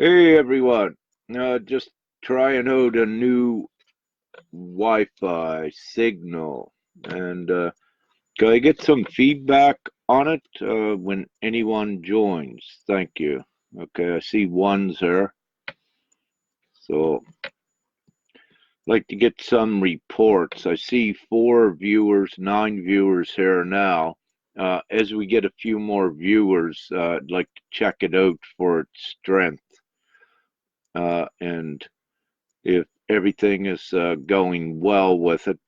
Hey everyone, just trying out a new Wi-Fi signal, and can I get some feedback on it when anyone joins? Thank you. Okay, I see ones there, so I'd like to get some reports. I see 4 viewers, 9 viewers here now. As we get a few more viewers, I'd like to check it out for its strength, and if everything is going well with it,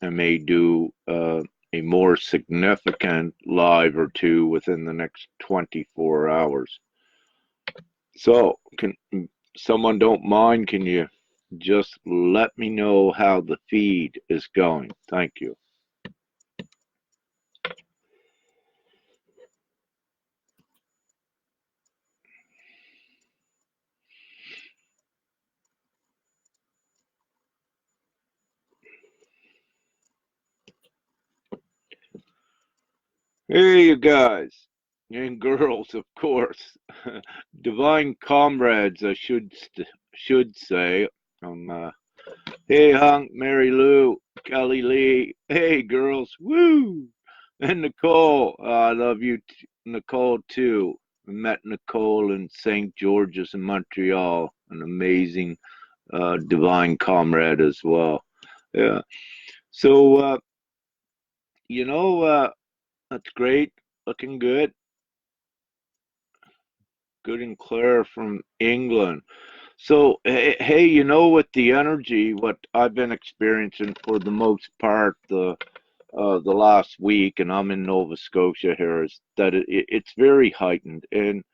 I may do a more significant live or two within the next 24 hours. So, can someone don't mind? Can you just let me know how the feed is going? Thank you. Hey, you guys and girls, of course, divine comrades, I should say. Um, uh, Hey, Hunk, Mary Lou, Kelly Lee. Hey, girls. Woo! And Nicole. I love you, Nicole, too. I met Nicole in St. George's in Montreal. An amazing divine comrade as well. Yeah. So, you know, that's great. Looking good. Good and clear from England. So, hey, with the energy, what I've been experiencing for the most part, the last week, and I'm in Nova Scotia here, is that it's very heightened, and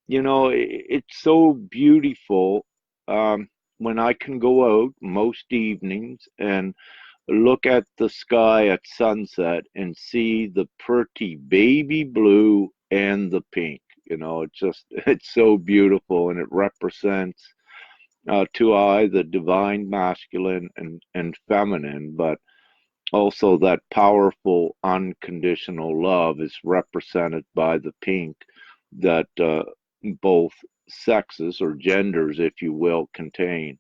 it's so beautiful when I can go out most evenings and look at the sky at sunset and see the pretty baby blue and the pink. It's just it's so beautiful, and it represents to I the divine masculine and feminine, but also that powerful unconditional love is represented by the pink that both sexes or genders, if you will, contain.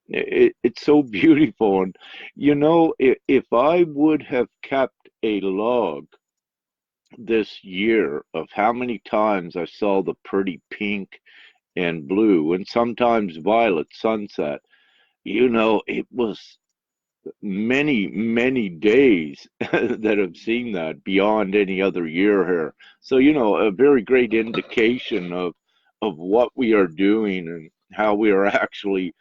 It's so beautiful. And, if I would have kept a log this year of how many times I saw the pretty pink and blue and sometimes violet sunset, it was many, many days that have seen that beyond any other year here. So, a very great indication of what we are doing and how we are actually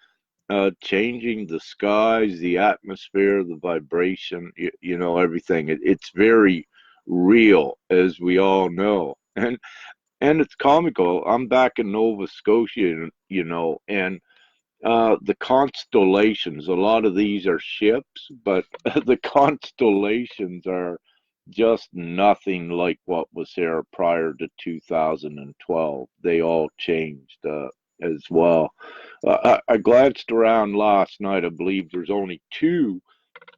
changing the skies, the atmosphere, the vibration, everything. It's very real, as we all know. And it's comical. I'm back in Nova Scotia, and the constellations, a lot of these are ships, but the constellations are just nothing like what was here prior to 2012. They all changed as well. I glanced around last night. I believe there's only two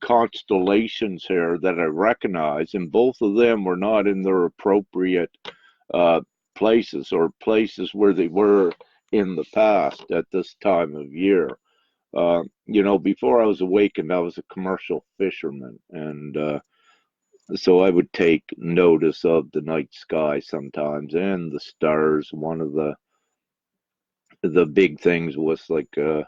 constellations here that I recognize, and both of them were not in their appropriate uh, places or places where they were in the past at this time of year. Before I was awakened, I was a commercial fisherman, and so I would take notice of the night sky sometimes and the stars. One of the big things was like the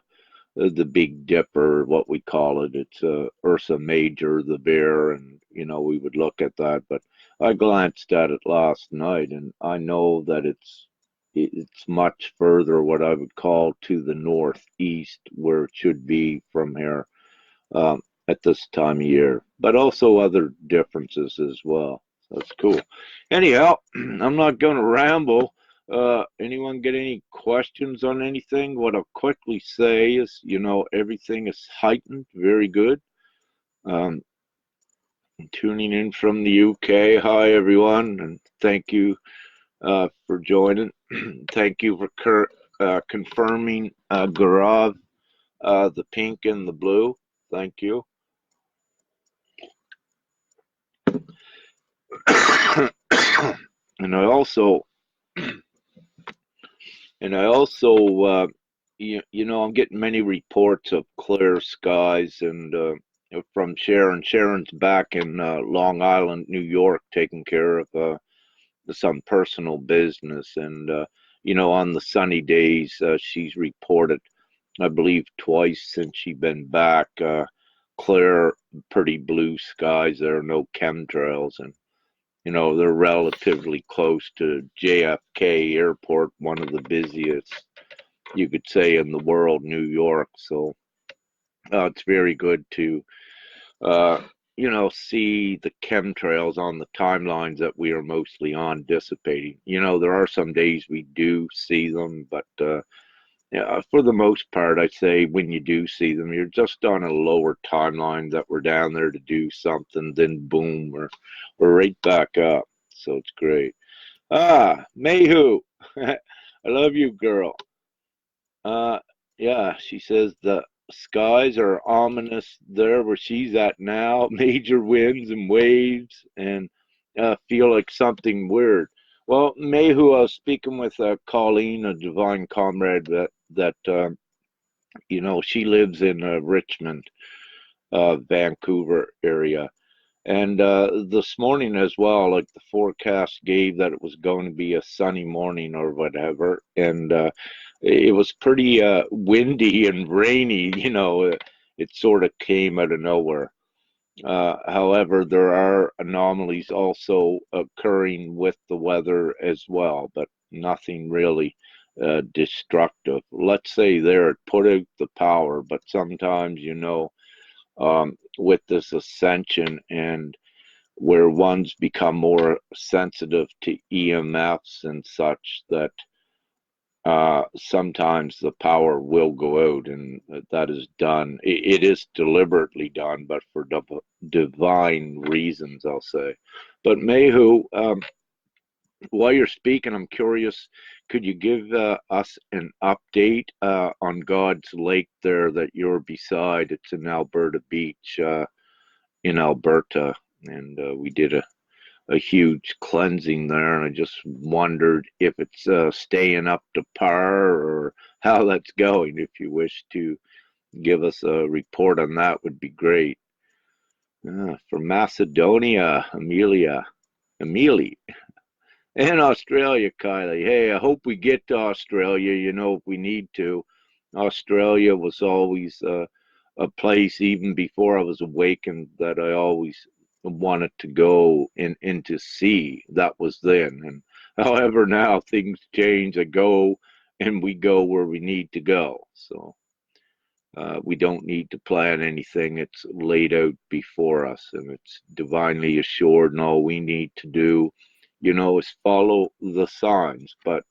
Big Dipper, what we call it. It's Ursa Major, the bear, and we would look at that. But I glanced at it last night, and I know that it's much further, what I would call to the northeast, where it should be from here at this time of year. But also other differences as well. So that's cool. Anyhow, I'm not going to ramble. Anyone get any questions on anything? What I'll quickly say is, everything is heightened, very good. Um, Tuning in from the UK. Hi, everyone, and thank you for joining. Thank you for confirming Gaurav, the pink and the blue. Thank you. And I also And I also, I'm getting many reports of clear skies and from Sharon. Sharon's back in Long Island, New York, taking care of some personal business. And, on the sunny days, she's reported, I believe, twice since she's been back, clear, pretty blue skies. There are no chemtrails. And, they're relatively close to JFK Airport, one of the busiest, you could say, in the world, New York. So it's very good to, uh, see the chemtrails on the timelines that we are mostly on dissipating. There are some days we do see them, but yeah, for the most part, I'd say when you do see them, you're just on a lower timeline that we're down there to do something, then boom, we're right back up. So it's great. Mayhu, I love you, girl. Uh, yeah, she says the skies are ominous there where she's at now. Major winds and waves, and feel like something weird. Well, Mayhu, I was speaking with Colleen, a divine comrade that she lives in Richmond, Vancouver area. And this morning as well, like the forecast gave that it was going to be a sunny morning or whatever, and it was pretty windy and rainy. It sort of came out of nowhere. However, there are anomalies also occurring with the weather as well, but nothing really destructive. Let's say there it put out the power, but sometimes, with this ascension and where one's become more sensitive to EMFs and such that sometimes the power will go out, and that is done. It is deliberately done, but for divine reasons, I'll say. But Mayhu, while you're speaking, I'm curious. Could you give us an update on God's Lake there that you're beside? It's in Alberta Beach, in Alberta, and we did a huge cleansing there, and I just wondered if it's staying up to par or how that's going. If you wish to give us a report on that, would be great. From Macedonia, Amelie, and Australia, Kylie. Hey, I hope we get to Australia. If we need to. Australia was always a place, even before I was awakened, that I always wanted to go in to see. That was then. And however, now things change. I go and we go where we need to go. So we don't need to plan anything. It's laid out before us and it's divinely assured. And all we need to do, is follow the signs. But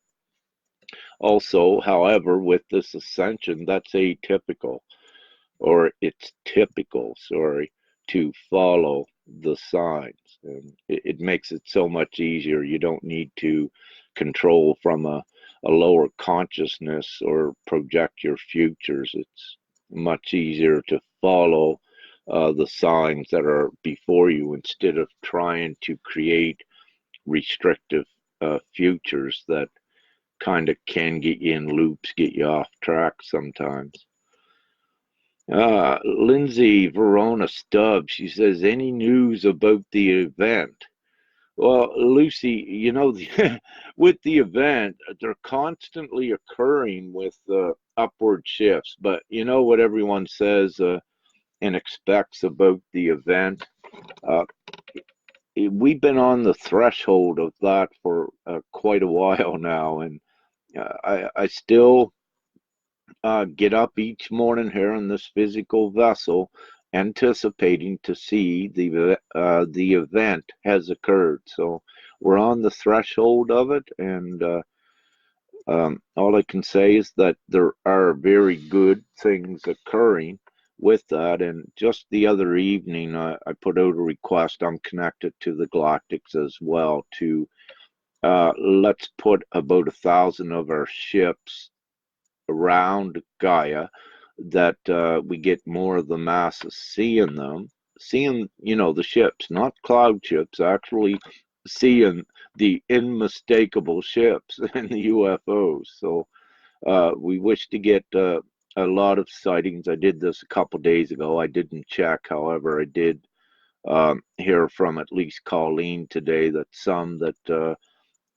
also, however, with this ascension, that's atypical, or it's typical, sorry, to follow the signs. And it makes it so much easier. You don't need to control from a lower consciousness or project your futures. It's much easier to follow the signs that are before you instead of trying to create restrictive futures that kind of can get you in loops, get you off track sometimes. Lindsay Verona Stubbs, she says, any news about the event? Well, Lucy, with the event, they're constantly occurring with upward shifts. But you know what everyone says and expects about the event? Uh, we've been on the threshold of that for quite a while now, and I still get up each morning here in this physical vessel, anticipating to see the event has occurred. So we're on the threshold of it, and all I can say is that there are very good things occurring with that. And just the other evening, I put out a request. I'm connected to the Galactics as well to let's put about 1,000 of our ships around Gaia that we get more of the masses seeing them, seeing, the ships, not cloud ships, actually seeing the unmistakable ships and the UFOs. So We wish to get a lot of sightings. I did this a couple days ago. I didn't check, however, I did hear from at least Colleen today that some that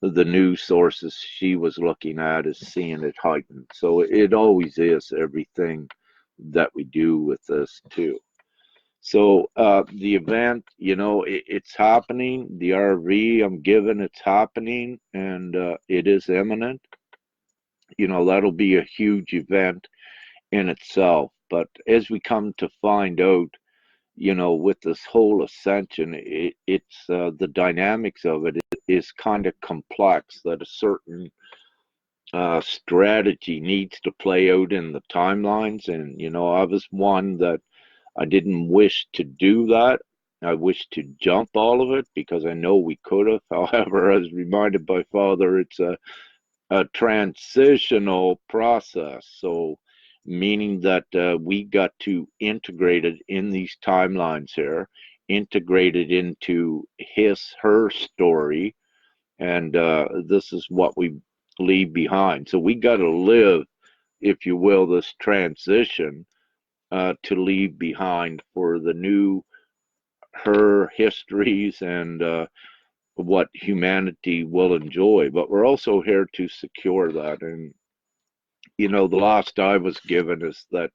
the news sources she was looking at is seeing it heightened. So it always is everything that we do with this too. So the event, it's happening. The RV I'm given, it's happening, and it is imminent. That'll be a huge event in itself. But as we come to find out, with this whole ascension, it's the dynamics of it is kind of complex. That a certain strategy needs to play out in the timelines, and I was one that I didn't wish to do that. I wish to jump all of it because I know we could have. However, as reminded by Father, it's a transitional process. So, meaning that we got to integrate it in these timelines here, integrate it into her story, and this is what we leave behind. So we got to live, if you will, this transition to leave behind for the new her histories and what humanity will enjoy. But we're also here to secure that. And the last I was given is that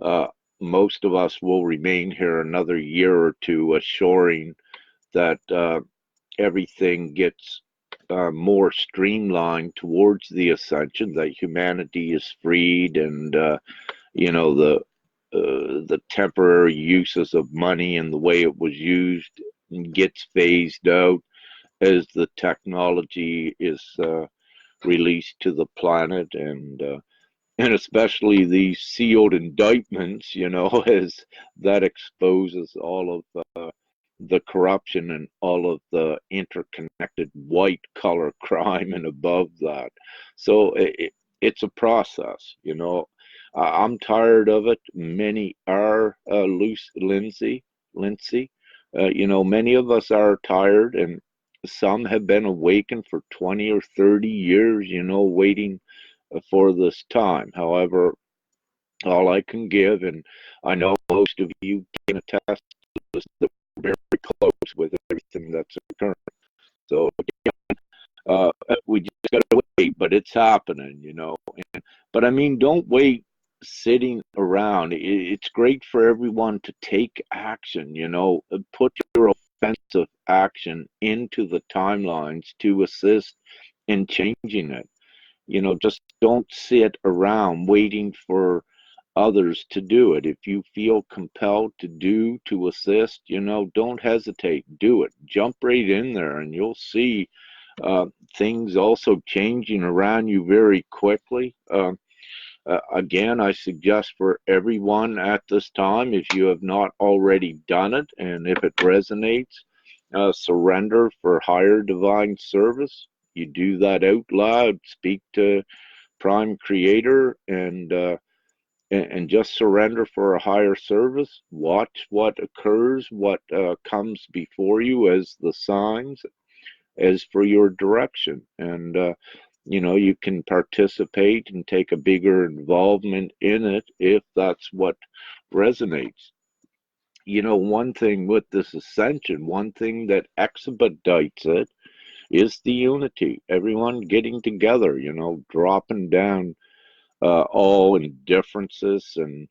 uh, most of us will remain here another year or two, assuring that everything gets more streamlined towards the ascension, that humanity is freed, and the temporary uses of money and the way it was used gets phased out as the technology is released to the planet, and especially these sealed indictments, as that exposes all of the corruption and all of the interconnected white collar crime and above that. So it's a process, I'm tired of it. Many are, Lindsay. Many of us are tired, and some have been awakened for 20 or 30 years, waiting for this time. However, all I can give, and I know most of you can attest to this, that we're very close with everything that's occurring. So we just got to wait, but it's happening, but I mean, don't wait sitting around. It's great for everyone to take action, put your offensive action into the timelines to assist in changing it. Just don't sit around waiting for others to do it. If you feel compelled to assist, don't hesitate. Do it. Jump right in there, and you'll see things also changing around you very quickly. Again, I suggest for everyone at this time, if you have not already done it, and if it resonates, surrender for higher divine service. You do that out loud, speak to Prime Creator, and just surrender for a higher service. Watch what occurs, what comes before you as the signs, as for your direction. And you can participate and take a bigger involvement in it if that's what resonates. One thing with this ascension, one thing that expedites it is the unity. Everyone getting together, dropping down all indifferences and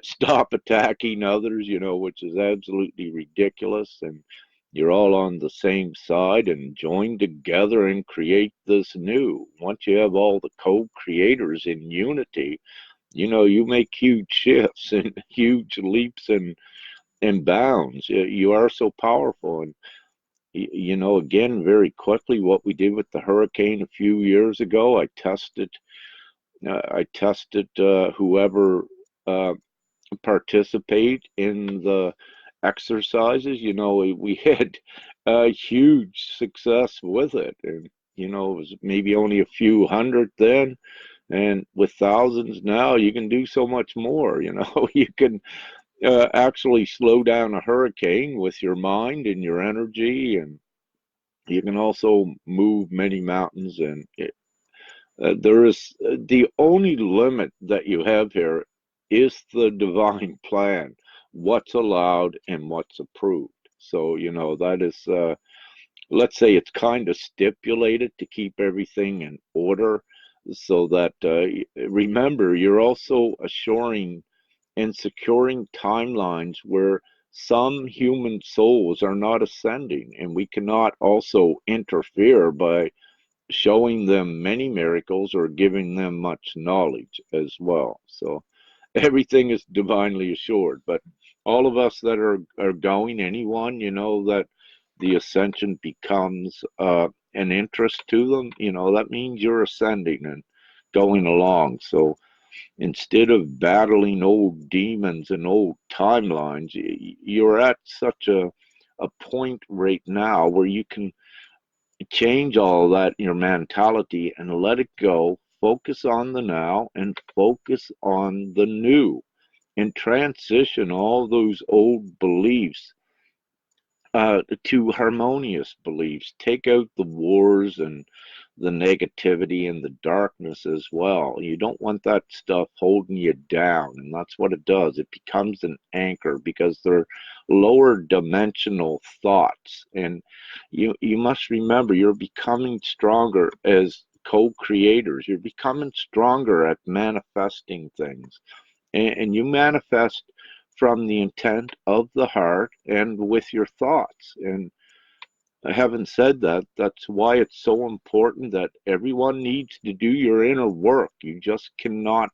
stop attacking others, which is absolutely ridiculous. And you're all on the same side and join together and create this new. Once you have all the co-creators in unity, you make huge shifts and huge leaps and bounds. You are so powerful. And again, very quickly, what we did with the hurricane a few years ago, I tested whoever uh, participate in the exercises. We had a huge success with it, and it was maybe only a few hundred then, and with thousands now, you can do so much more. You can actually slow down a hurricane with your mind and your energy, and you can also move many mountains and There is the only limit that you have here is the divine plan, what's allowed and what's approved. So, that is, let's say it's kind of stipulated to keep everything in order so that, remember, you're also assuring and securing timelines where some human souls are not ascending, and we cannot also interfere by showing them many miracles or giving them much knowledge as well. So everything is divinely assured. But all of us that are going, anyone, that the ascension becomes an interest to them, that means you're ascending and going along. So instead of battling old demons and old timelines, you're at such a point right now where you can change all that in your mentality and let it go. Focus on the now and focus on the new and transition all those old beliefs to harmonious beliefs. Take out the wars and the negativity and the darkness as well. You don't want that stuff holding you down, and that's what it does. It becomes an anchor because they're lower dimensional thoughts, and you must remember you're becoming stronger as co-creators. You're becoming stronger at manifesting things, and you manifest from the intent of the heart and with your thoughts. And having said that, that's why it's so important that everyone needs to do your inner work. You just cannot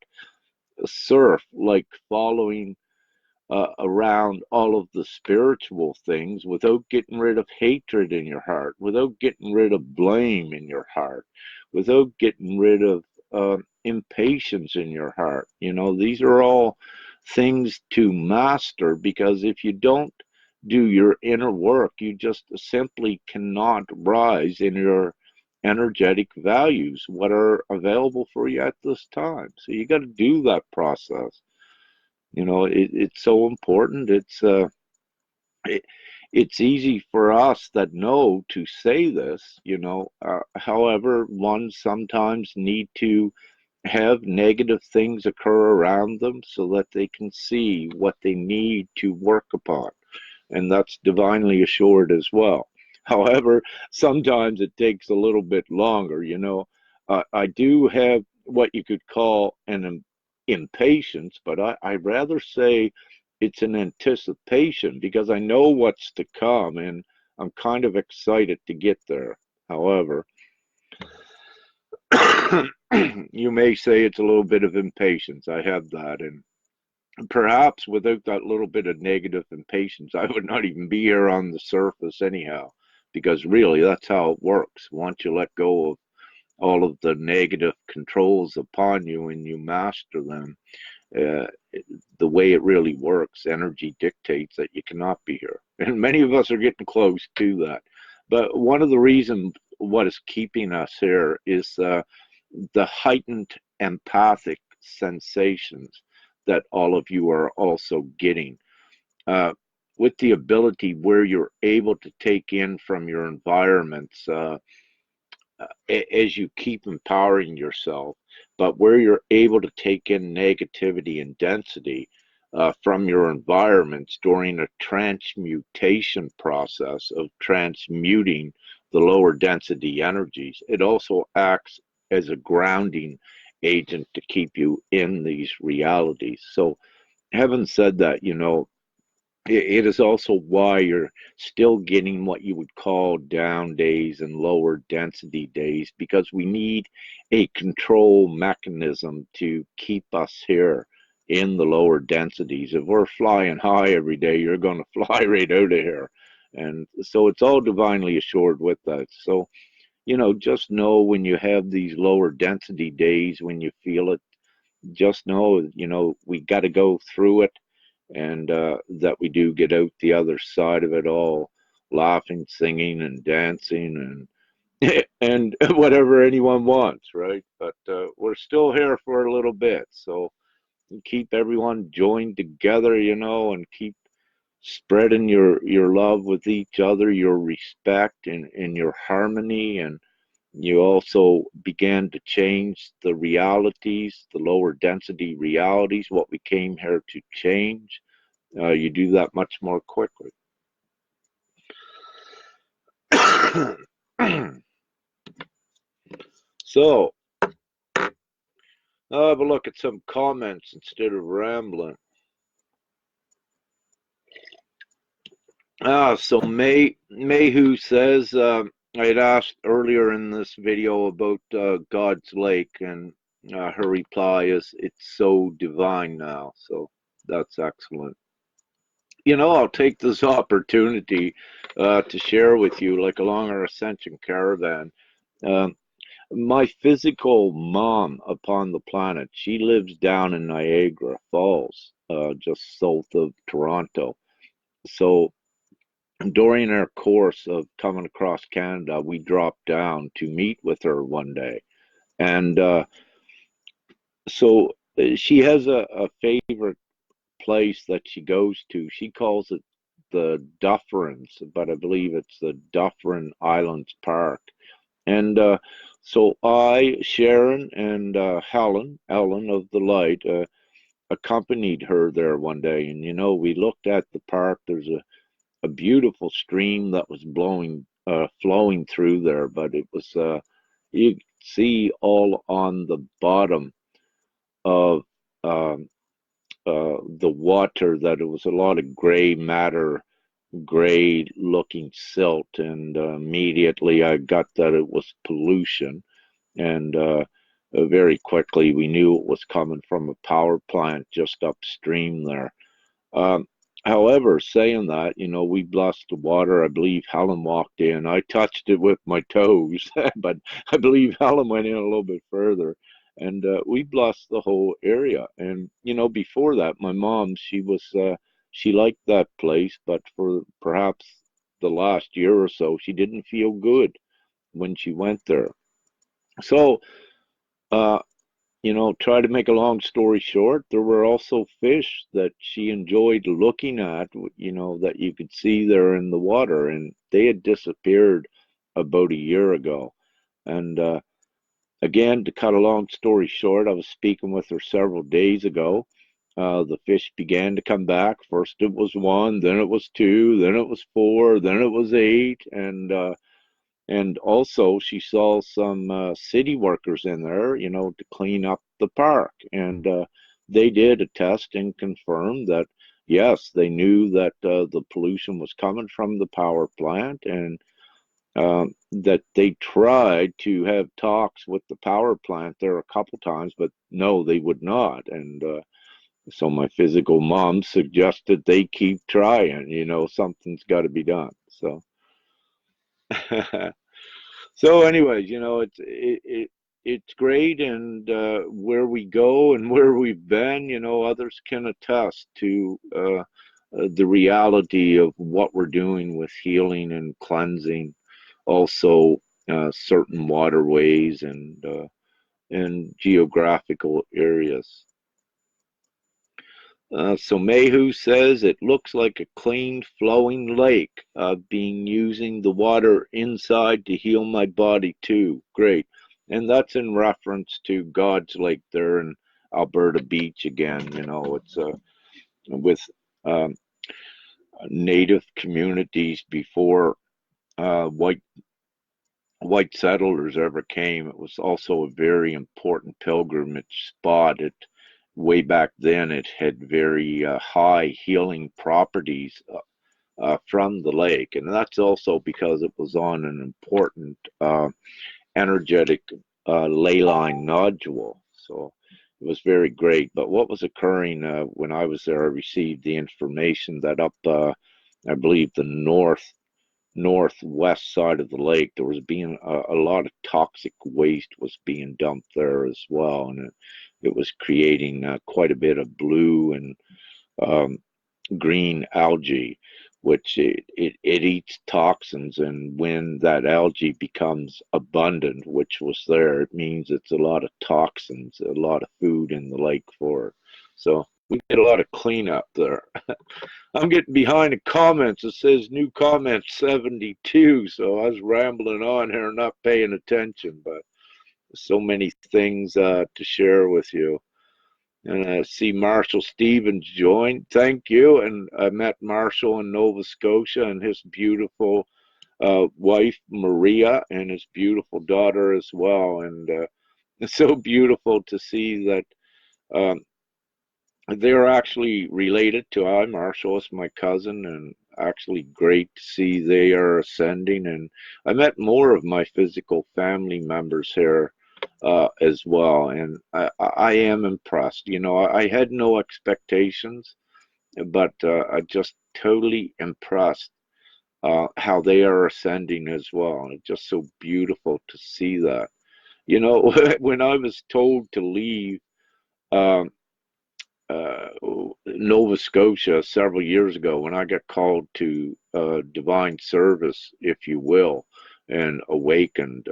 surf like following around all of the spiritual things without getting rid of hatred in your heart, without getting rid of blame in your heart, without getting rid of impatience in your heart. These are all things to master, because if you don't do your inner work, you just simply cannot rise in your energetic values, what are available for you at this time. So you got to do that process. It's so important. It, it's easy for us that know to say this, however, one sometimes need to have negative things occur around them so that they can see what they need to work upon, and that's divinely assured as well. However, sometimes it takes a little bit longer. I do have what you could call an impatience, but I'd rather say it's an anticipation because I know what's to come and I'm kind of excited to get there. However, you may say it's a little bit of impatience. I have that, and perhaps without that little bit of negative impatience, I would not even be here on the surface anyhow, because really that's how it works. Once you let go of all of the negative controls upon you and you master them, uh, the way it really works, energy dictates that you cannot be here. And many of us are getting close to that. But one of the reasons what is keeping us here is the heightened empathic sensations that all of you are also getting. Uh, with the ability where you're able to take in from your environments as you keep empowering yourself, but where you're able to take in negativity and density from your environments during a transmutation process of transmuting the lower density energies. It also acts as a grounding agent to keep you in these realities. So, having said that, it is also why you're still getting what you would call down days and lower density days, because we need a control mechanism to keep us here in the lower densities. If we're flying high every day, you're going to fly right out of here. And so it's all divinely assured with that. So, just know when you have these lower density days, when you feel it, just know, we got to go through it, and that we do get out the other side of it all, laughing, singing, and dancing, and and whatever anyone wants, right? But we're still here for a little bit, so keep everyone joined together, and keep spreading your love with each other, your respect and your harmony, and You also began to change the realities, the lower density realities, what we came here to change. You do that much more quickly. So, I'll have a look at some comments instead of rambling. So Mayhu says, I had asked earlier in this video about God's Lake, and her reply is, it's so divine now. So that's excellent. I'll take this opportunity to share with you, like along our Ascension caravan. Um, my physical mom upon the planet, she lives down in Niagara Falls, just south of Toronto. So during our course of coming across Canada, we dropped down to meet with her one day. And so she has a favorite place that she goes to. She calls it the Dufferins, but I believe it's the Dufferin Islands Park. And so I, Sharon, and Ellen of the Light, accompanied her there one day. And, we looked at the park. There's a beautiful stream that was flowing through there, but it was, you could see all on the bottom of um, the water that it was a lot of gray matter, gray looking silt, and immediately I got that it was pollution. And very quickly we knew it was coming from a power plant just upstream there. Um, However, saying that, we blessed the water. I believe Helen walked in. I touched it with my toes, but I believe Helen went in a little bit further. And we blessed the whole area. And, before that, my mom, she liked that place, but for perhaps the last year or so, she didn't feel good when she went there. So, uh, try to make a long story short, there were also fish that she enjoyed looking at, that you could see there in the water, and they had disappeared about a year ago. And again, to cut a long story short, I was speaking with her several days ago. The fish began to come back. First it was one, then it was two, then it was four, then it was eight, and also, she saw some city workers in there, to clean up the park. And they did a test and confirmed that, yes, they knew that the pollution was coming from the power plant, and that they tried to have talks with the power plant there a couple times, but no, they would not. And so my physical mom suggested they keep trying, something's got to be done. So. So, anyways, it's great, and where we go and where we've been, others can attest to the reality of what we're doing with healing and cleansing, also certain waterways and geographical areas. So Mayhu says it looks like a clean flowing lake. I've been using the water inside to heal my body too. Great. And that's in reference to God's Lake there in Alberta Beach again. It's with um, native communities before white settlers ever came. It was also a very important pilgrimage spot. It way back then it had very high healing properties from the lake, and that's also because it was on an important energetic ley line nodule. So it was very great. But what was occurring when I was there, I received the information that up, I believe, the northwest side of the lake, there was being a lot of toxic waste was being dumped there as well, and it was creating quite a bit of blue and um, green algae, which it eats toxins, and when that algae becomes abundant, which was there, it means it's a lot of toxins, a lot of food in the lake for it. So we get a lot of cleanup there. I'm getting behind the comments. It says new comment 72, so I was rambling on here, not paying attention, but so many things to share with you. And I see Marshall Stevens joined. Thank you. And I met Marshall in Nova Scotia and his beautiful wife, Maria, and his beautiful daughter as well. And it's so beautiful to see that um, they're actually related to I. Marshall is my cousin, and actually great to see they are ascending. And I met more of my physical family members here as well, and I am impressed. You know, I had no expectations, but I just totally impressed how they are ascending as well. And it's just so beautiful to see that. You know, when I was told to leave um, uh, Nova Scotia several years ago, when I got called to divine service, if you will, and awakened,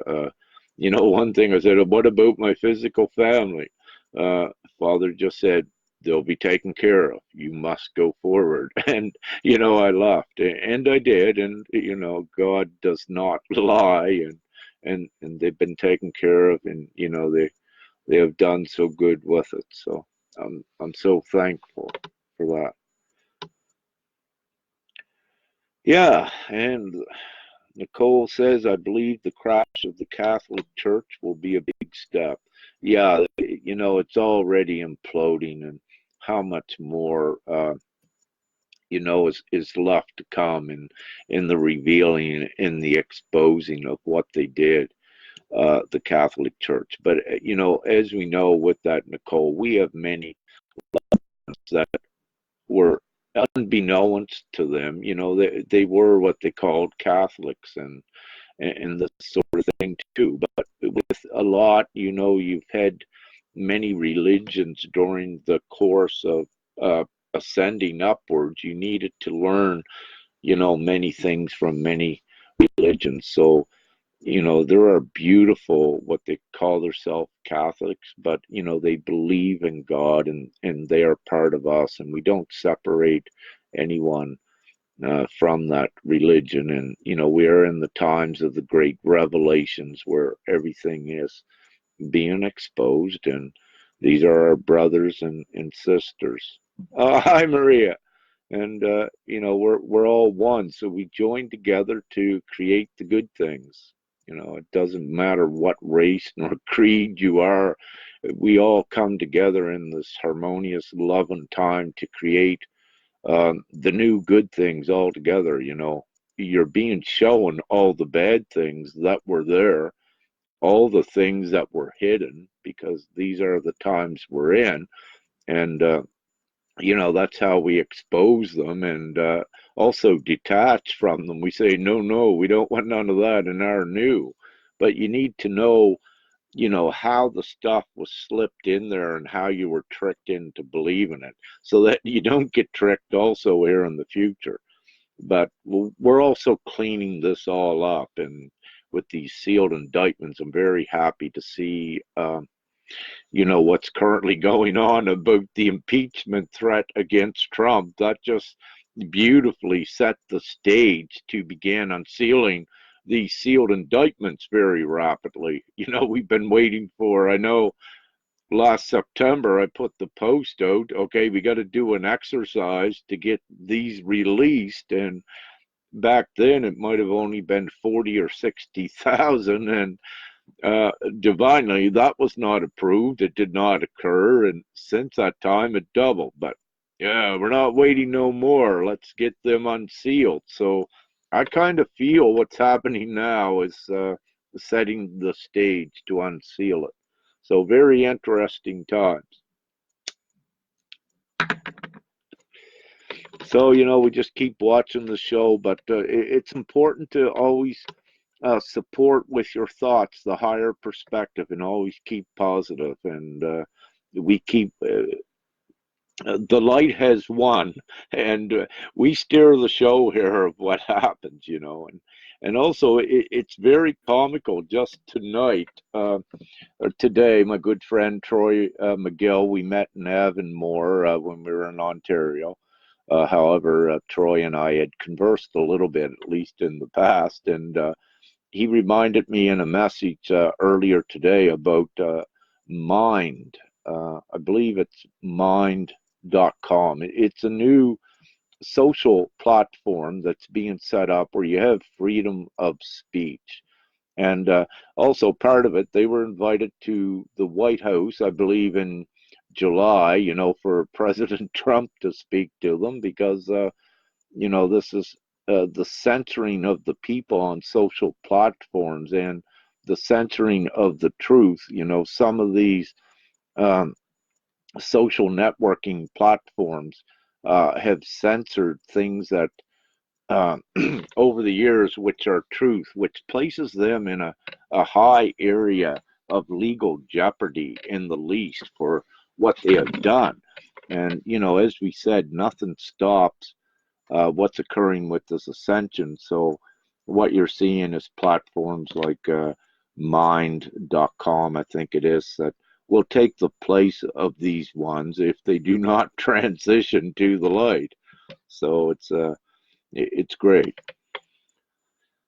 you know, one thing I said, what about my physical family? Uh, Father just said, they'll be taken care of. You must go forward. And, you know, I left, and I did. And, you know, God does not lie. And they've been taken care of. And, you know, they have done so good with it. So I'm so thankful for that. Yeah, and Nicole says, I believe the crash of the Catholic Church will be a big step. Yeah, you know, it's already imploding, and how much more, you know, is left to come in the revealing, in the exposing of what they did, the Catholic Church. But, you know, as we know with that, Nicole, we have many that were unbeknownst to them. You know, they were what they called Catholics, and this sort of thing too. But with a lot, you know, you've had many religions during the course of ascending upwards. You needed to learn, you know, many things from many religions. So, you know, there are beautiful, what they call themselves Catholics, but, you know, they believe in God, and they are part of us, and we don't separate anyone from that religion. And, you know, we are in the times of the great revelations where everything is being exposed, and these are our brothers and sisters. Oh, hi, Maria. And you know, we're all one, so we join together to create the good things. You know, it doesn't matter what race nor creed you are. We all come together in this harmonious love and time to create the new good things all together. You know, you're being shown all the bad things that were there, all the things that were hidden, because these are the times we're in. And you know, that's how we expose them, and also detach from them. We say, no, no, we don't want none of that in our new. But you need to know, you know, how the stuff was slipped in there and how you were tricked into believing it, so that you don't get tricked also here in the future. But we're also cleaning this all up, and with these sealed indictments, I'm very happy to see you know, what's currently going on about the impeachment threat against Trump. That just beautifully set the stage to begin unsealing these sealed indictments very rapidly. You know, we've been waiting for, I know last September I put the post out, okay, we got to do an exercise to get these released. And back then it might have only been 40 or 60,000, and uh, divinely, that was not approved. It did not occur, and since that time, it doubled. But yeah, we're not waiting no more. Let's get them unsealed. So I kind of feel what's happening now is setting the stage to unseal it. So very interesting times. So, you know, we just keep watching the show, but it's important to always support with your thoughts the higher perspective, and always keep positive. And we keep the light has won, and we steer the show here of what happens, you know. And also, it's very comical. Just tonight, or today, my good friend Troy McGill, we met in Avonmore when we were in Ontario. However, Troy and I had conversed a little bit, at least in the past, and he reminded me in a message earlier today about Mind. I believe it's mind.com. It's a new social platform that's being set up where you have freedom of speech. And also, part of it, they were invited to the White House, I believe, in July, for President Trump to speak to them because, this is the censoring of the people on social platforms and the censoring of the truth. Some of these um, social networking platforms have censored things that uh, over the years, which are truth, which places them in a high area of legal jeopardy in the least for what they have done. And, as we said, nothing stops what's occurring with this ascension. So, what you're seeing is platforms like mind.com, I think it is, that will take the place of these ones if they do not transition to the light. So, it's great.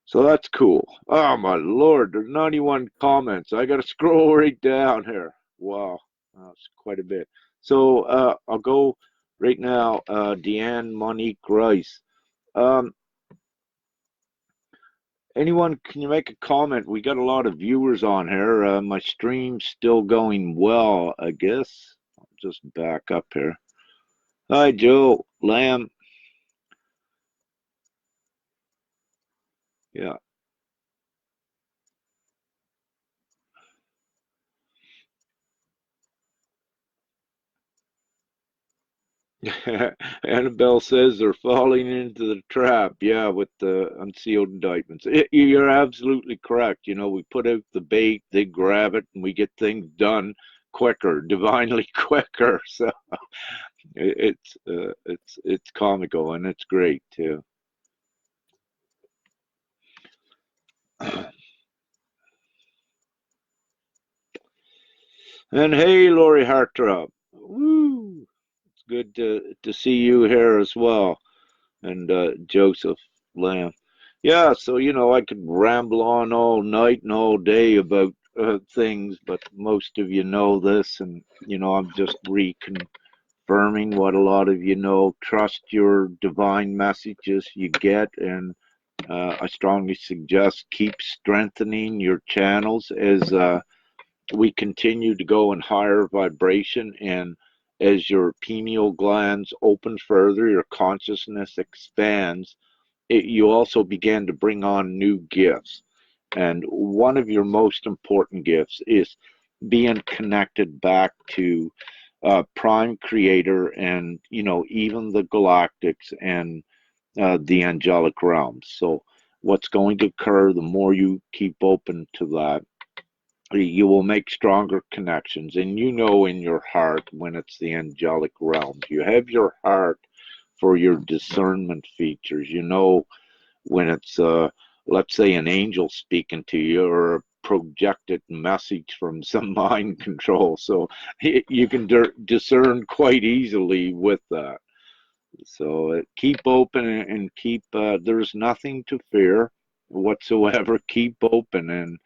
So that's cool. Oh my lord, there's 91 comments. I gotta scroll right down here. Wow, that's quite a bit. So I'll go right now. Deanne Monique Rice. Um, Anyone, can you make a comment? We got a lot of viewers on here. My stream's still going well, I guess. I'll just back up here. Hi, Joe Lamb. Yeah. Annabelle says they're falling into the trap. Yeah, with the unsealed indictments. You're absolutely correct. We put out the bait, they grab it, and we get things done quicker, divinely quicker. So it's comical and it's great too. And hey, Lori Hartrop. Woo! It's good to see you here as well. And Joseph Lamb. Yeah, so I could ramble on all night and all day about things, but most of you know this, and I'm just reconfirming what a lot of you know. Trust your divine messages you get, and I strongly suggest keep strengthening your channels as we continue to go in higher vibration and as your pineal glands open further, your consciousness expands, you also begin to bring on new gifts. And one of your most important gifts is being connected back to Prime Creator and, even the galactics and the angelic realms. So, what's going to occur the more you keep open to that, you will make stronger connections. And in your heart when it's the angelic realms. You have your heart for your discernment features. When it's let's say an angel speaking to you or a projected message from some mind control, so you can discern quite easily with that. So keep open and keep there's nothing to fear whatsoever. Keep open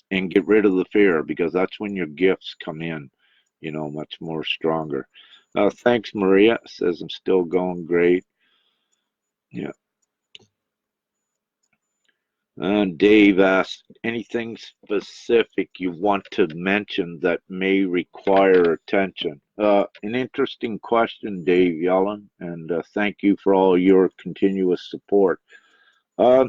and get rid of the fear, because that's when your gifts come in, much more stronger. Thanks, Maria. Says I'm still going great. Yeah. Dave asked, anything specific you want to mention that may require attention? An interesting question, Dave Yellen, and thank you for all your continuous support. Uh,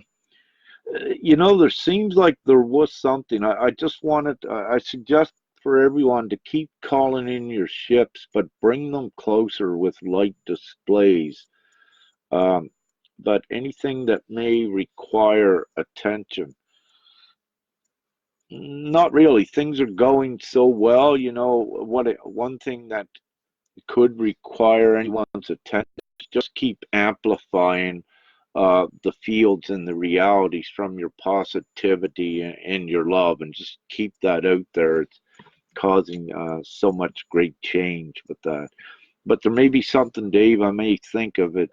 there seems like there was something. I just wanted, I suggest for everyone to keep calling in your ships, but bring them closer with light displays. Um, but anything that may require attention. Not really. Things are going so well. One thing that could require anyone's attention is just keep amplifying the fields and the realities from your positivity and your love, and just keep that out there. It's causing so much great change with that. But there may be something, Dave. I may think of it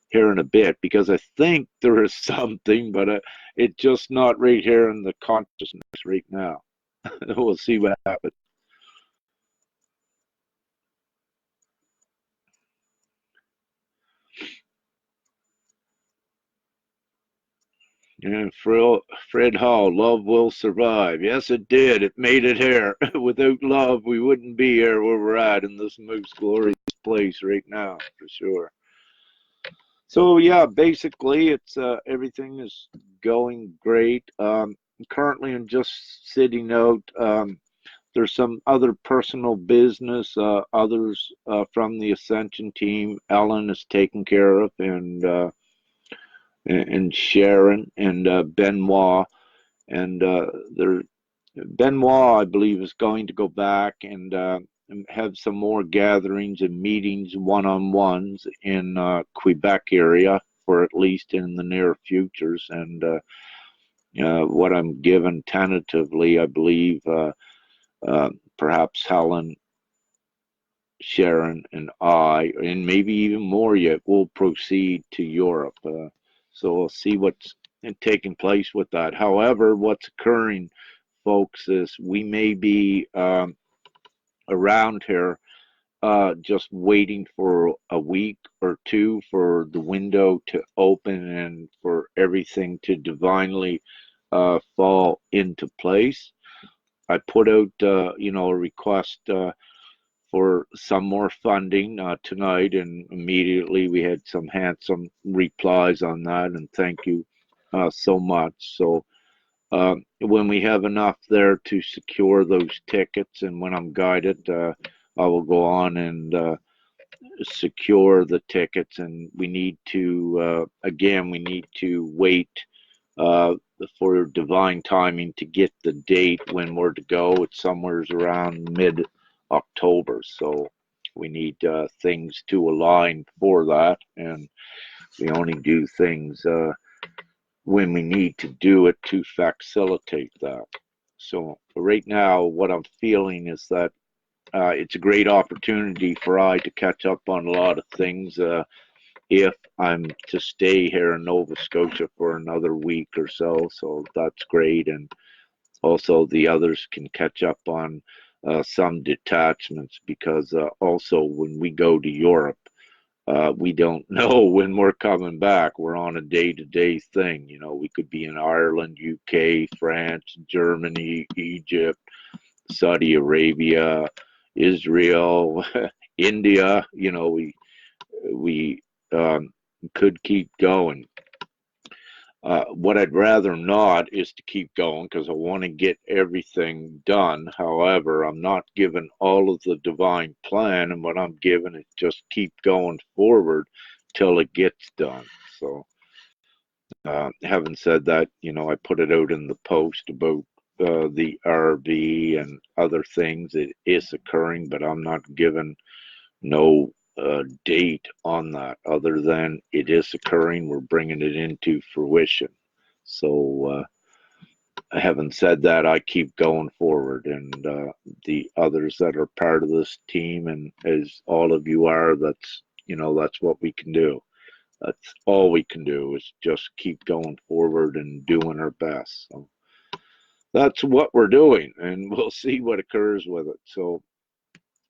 here in a bit because I think there is something, but it's just not right here in the consciousness right now. We'll see what happens. And Fred Hall, love will survive. Yes, it did. It made it here. Without love, we wouldn't be here where we're at in this most glorious place right now, for sure. So yeah, basically, it's everything is going great. Currently, I'm just sitting out. There's some other personal business, others from the Ascension team. Ellen is taken care of, and Sharon and Benoit, and there Benoit, I believe, is going to go back and have some more gatherings and meetings, one-on-ones in Quebec area for at least in the near futures. And what I'm given tentatively, I believe, perhaps Helen, Sharon, and I, and maybe even more yet, will proceed to Europe. So we'll see what's taking place with that. However, what's occurring, folks, is we may be around here just waiting for a week or two for the window to open and for everything to divinely fall into place. I put out, a request for some more funding tonight, and immediately we had some handsome replies on that, and thank you so much. So when we have enough there to secure those tickets, and when I'm guided, I will go on and secure the tickets. And we need to, again, we need to wait uh, for divine timing to get the date when we're to go. It's somewhere around mid-October, so we need things to align for that, and we only do things when we need to do it to facilitate that. So right now, what I'm feeling is that it's a great opportunity for I to catch up on a lot of things if I'm to stay here in Nova Scotia for another week or so. So that's great. And also the others can catch up on some detachments because also when we go to Europe, we don't know when we're coming back. We're on a day-to-day thing. You know, we could be in Ireland, UK, France, Germany, Egypt, Saudi Arabia, Israel, India. You know, we could keep going. What I'd rather not is to keep going because I want to get everything done. However, I'm not given all of the divine plan, and what I'm given is just keep going forward till it gets done. So, having said that, I put it out in the post about the RV and other things. It is occurring, but I'm not given no date on that other than it is occurring. We're bringing it into fruition. So, having said that, I keep going forward, and the others that are part of this team, and as all of you are, that's what we can do. That's all we can do is just keep going forward and doing our best. So that's what we're doing, and we'll see what occurs with it. So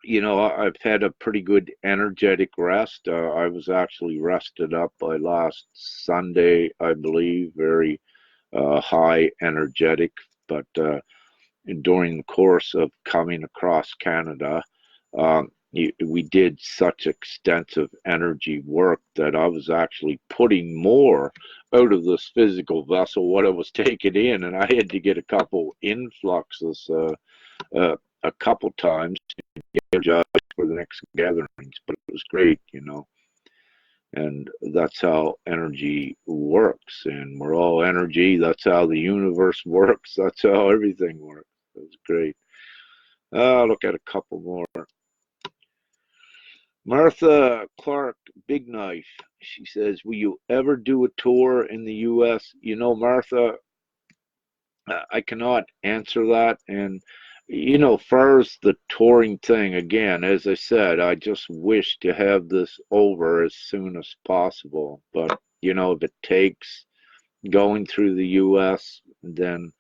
I've had a pretty good energetic rest. I was actually rested up by last Sunday, I believe, very high energetic. But during the course of coming across Canada, we did such extensive energy work that I was actually putting more out of this physical vessel what I was taking in, and I had to get a couple influxes a couple times energized for the next gatherings, but it was great. And that's how energy works, and we're all energy. That's how the universe works. That's how everything works. It was great. Look at a couple more. Martha Clark, Big Knife. She says, will you ever do a tour in the US? You know, Martha, I cannot answer that. And, far as the touring thing, again, as I said, I just wish to have this over as soon as possible. But, if it takes going through the US, then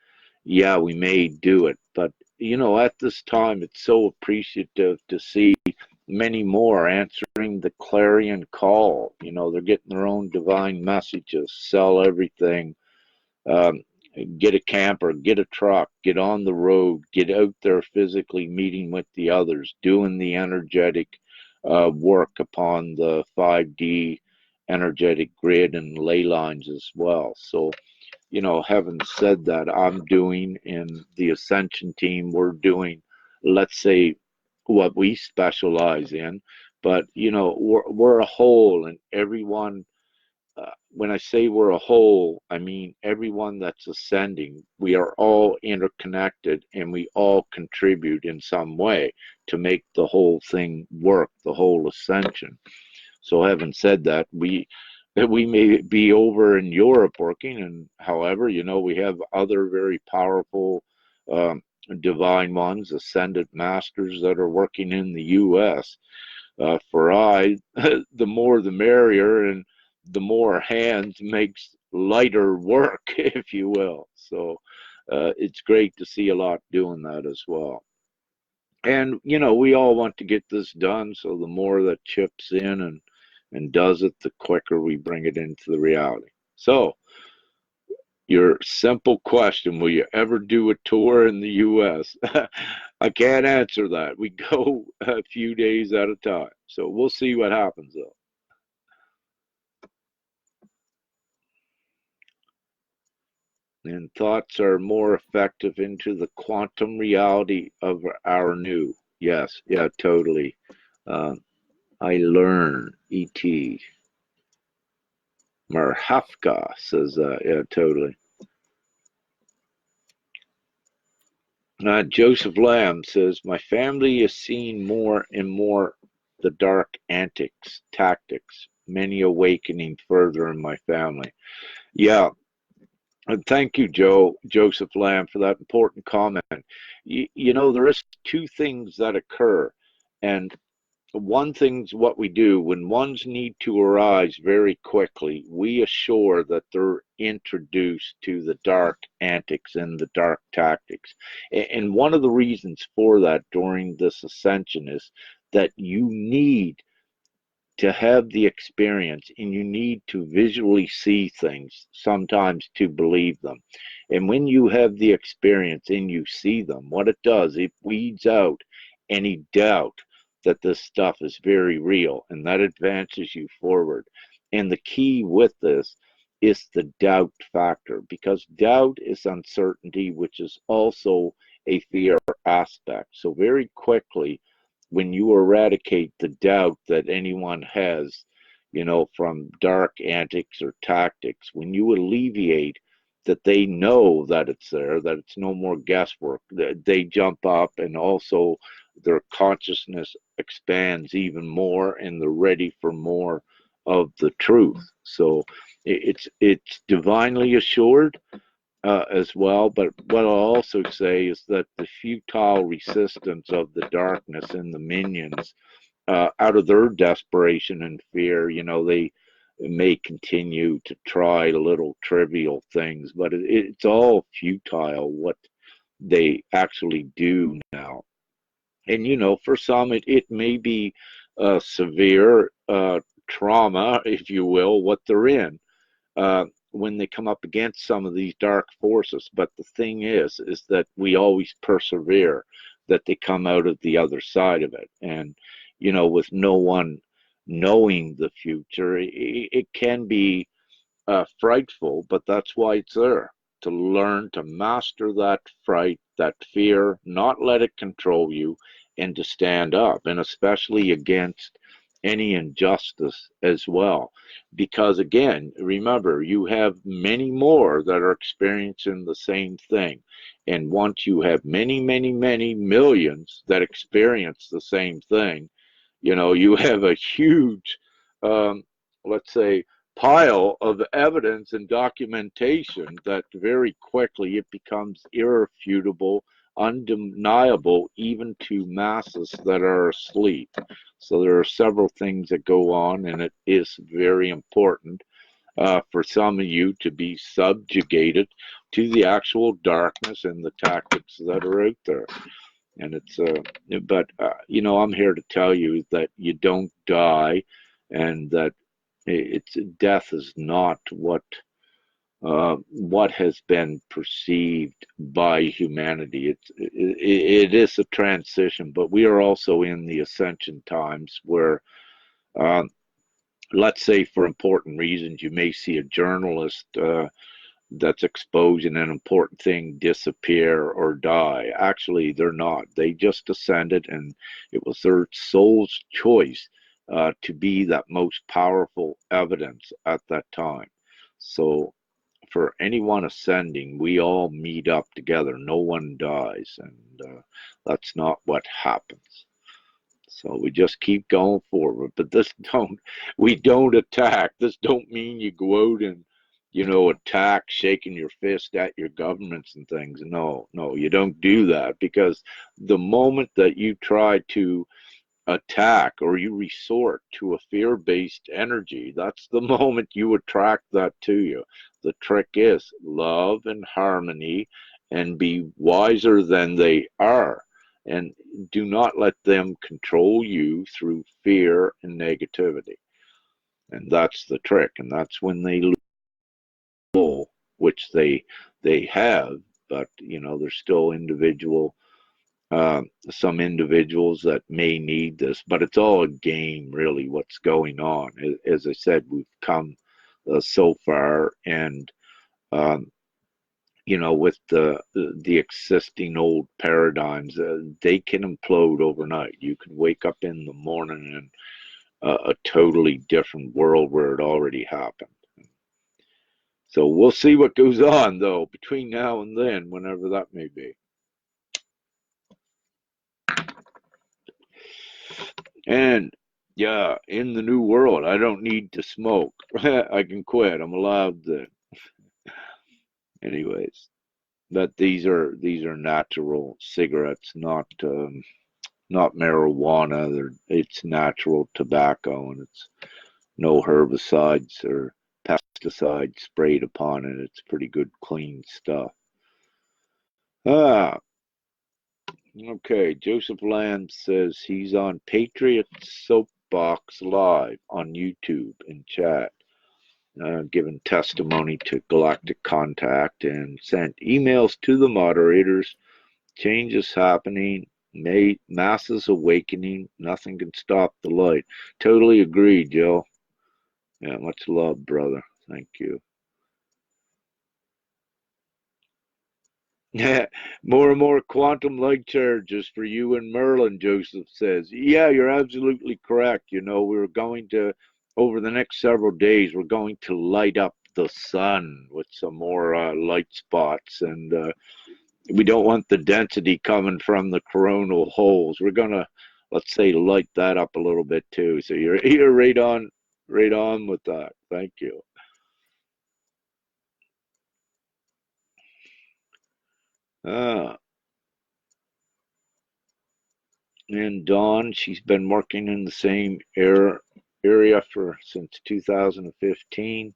yeah, we may do it. But, at this time, it's so appreciative to see many more answering the clarion call. They're getting their own divine messages, sell everything, um, get a camper, get a truck, get on the road, get out there physically meeting with the others, doing the energetic work upon the 5D energetic grid and ley lines as well. So, having said that, I'm doing in the Ascension team, we're doing, let's say, what we specialize in, but, we're a whole, and everyone, when I say we're a whole, I mean everyone that's ascending. We are all interconnected and we all contribute in some way to make the whole thing work, the whole ascension. So having said that, we may be over in Europe working, and however, we have other very powerful um, divine ones, ascended masters that are working in the U.S. For I, the more the merrier, and the more hands makes lighter work, if you will. So it's great to see a lot doing that as well. And we all want to get this done, so the more that chips in and does it, the quicker we bring it into the reality. So your simple question, will you ever do a tour in the US? I can't answer that. We go a few days at a time. So we'll see what happens though. And thoughts are more effective into the quantum reality of our new. Yes, yeah, totally. Uh, I learn, E.T. Marhafka says, yeah, totally. Joseph Lamb says, my family is seeing more and more the dark antics, tactics, many awakening further in my family. Yeah, and thank you, Joseph Lamb, for that important comment. There is two things that occur, and one thing's what we do when ones need to arise very quickly, we assure that they're introduced to the dark antics and the dark tactics. And one of the reasons for that during this ascension is that you need to have the experience and you need to visually see things sometimes to believe them. And when you have the experience and you see them, what it does, it weeds out any doubt that this stuff is very real, and that advances you forward. And the key with this is the doubt factor, because doubt is uncertainty, which is also a fear aspect. So very quickly, when you eradicate the doubt that anyone has, from dark antics or tactics, when you alleviate that they know that it's there, that it's no more guesswork, that they jump up, and also their consciousness expands even more and they're ready for more of the truth. So it's divinely assured, as well. But what I'll also say is that the futile resistance of the darkness and the minions, out of their desperation and fear, they may continue to try little trivial things, but it's all futile what they actually do now. And for some, it may be severe trauma, if you will, what they're in, when they come up against some of these dark forces. But the thing is that we always persevere, that they come out of the other side of it. And, with no one knowing the future, it can be frightful, but that's why it's there, to learn to master that fright, that fear, not let it control you, and to stand up, and especially against any injustice as well. Because again, remember, you have many more that are experiencing the same thing. And once you have many, many, many millions that experience the same thing, you have a huge um, let's say, pile of evidence and documentation that very quickly it becomes irrefutable, undeniable, even to masses that are asleep. So there are several things that go on, and it is very important for some of you to be subjugated to the actual darkness and the tactics that are out there. And but I'm here to tell you that you don't die, and that it's death is not what has been perceived by humanity. It is a transition, but we are also in the ascension times where, um, let's say, for important reasons, you may see a journalist that's exposing an important thing disappear or die. Actually, they're not. They just ascended, and it was their soul's choice to be that most powerful evidence at that time. So, for anyone ascending, we all meet up together. No one dies, and that's not what happens. So we just keep going forward. But we don't attack. This don't mean you go out and, attack, shaking your fist at your governments and things. No, no, you don't do that, because the moment that you try to attack or you resort to a fear-based energy, that's the moment you attract that to you. The trick is love and harmony, and be wiser than they are, and do not let them control you through fear and negativity. And that's the trick, and that's when they lose control, which they have. But there's still some individuals that may need this, but it's all a game, really, what's going on. As I said, we've come so far, and um, with the existing old paradigms, they can implode overnight. You can wake up in the morning in a totally different world where it already happened. So we'll see what goes on, though, between now and then, whenever that may be. And yeah, in the new world, I don't need to smoke. I can quit. I'm allowed to. Anyways, but these are natural cigarettes, not marijuana. It's natural tobacco, and it's no herbicides or pesticides sprayed upon it. It's pretty good, clean stuff. Ah, okay. Joseph Lamb says he's on Patriot Soapbox Live on YouTube in chat. Given testimony to Galactic Contact and sent emails to the moderators. Change is happening. Masses awakening. Nothing can stop the light. Totally agree, Joe. Yeah, much love, brother. Thank you. Yeah, more and more quantum light charges for you and Merlin, Joseph says. Yeah, you're absolutely correct. We're going to, over the next several days, we're going to light up the sun with some more light spots. And we don't want the density coming from the coronal holes. We're going to, let's say, light that up a little bit too. So you're right on with that. Thank you. Ah. And Dawn, she's been working in the same area since 2015,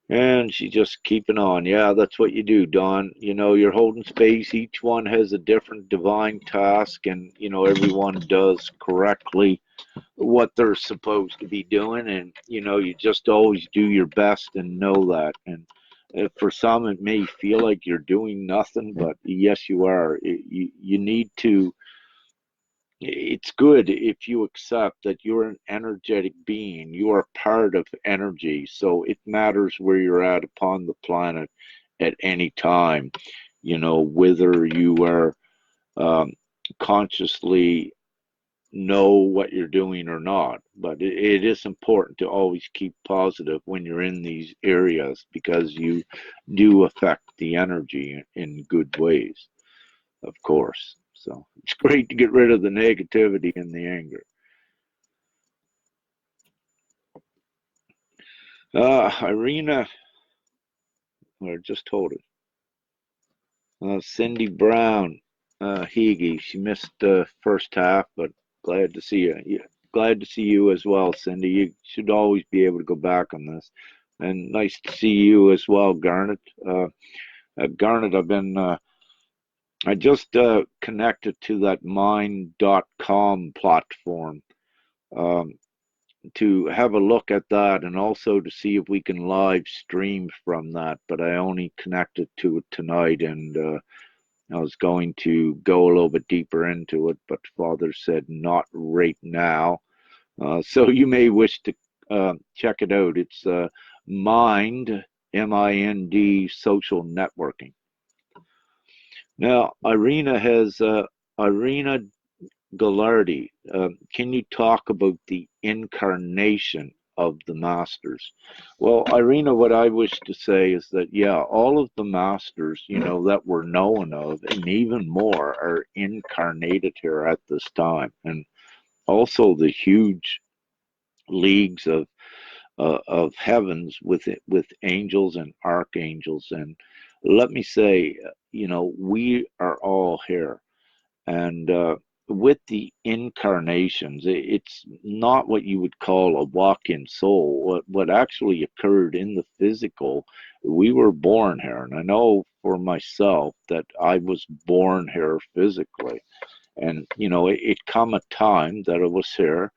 and she's just keeping on. Yeah, that's what you do, Dawn. You're holding space. Each one has a different divine task, and everyone does correctly what they're supposed to be doing, and you just always do your best and know that. And for some, it may feel like you're doing nothing, but yes, you are. You need to. It's good if you accept that you're an energetic being. You are part of energy. So it matters where you're at upon the planet at any time, whether you are um, consciously know what you're doing or not. But it is important to always keep positive when you're in these areas, because you do affect the energy in good ways, of course. So it's great to get rid of the negativity and the anger. Irina, or just told it. Cindy Brown, Hege. She missed the first half, but glad to see you. Yeah, glad to see you as well, Cindy. You should always be able to go back on this. And nice to see you as well, Garnet. Garnet, I just connected to that mind.com platform um, to have a look at that and also to see if we can live stream from that. But I only connected to it tonight, and I was going to go a little bit deeper into it, but Father said not right now. So you may wish to check it out. It's Mind, M-I-N-D, social networking. Now, Irina Gallardi, can you talk about the incarnation of the masters? Well, Irina, what I wish to say is that, yeah, all of the masters, that we're known of, and even more, are incarnated here at this time. And also the huge leagues of heavens with angels and archangels. And let me say, we are all here. And with the incarnations, it's not what you would call a walk-in soul. What actually occurred in the physical, we were born here. And I know for myself that I was born here physically. And, it come a time that I was here,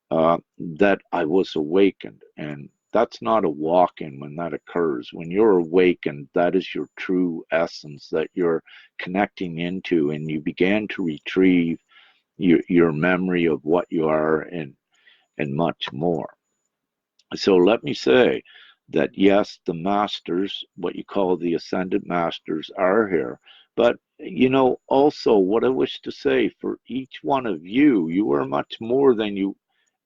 that I was awakened. And that's not a walk-in when that occurs. When you're awakened, that is your true essence that you're connecting into, and you began to retrieve your memory of what you are, and much more. So let me say that yes, the masters, what you call the ascended masters, are here. But also what I wish to say, for each one of you, you are much more than you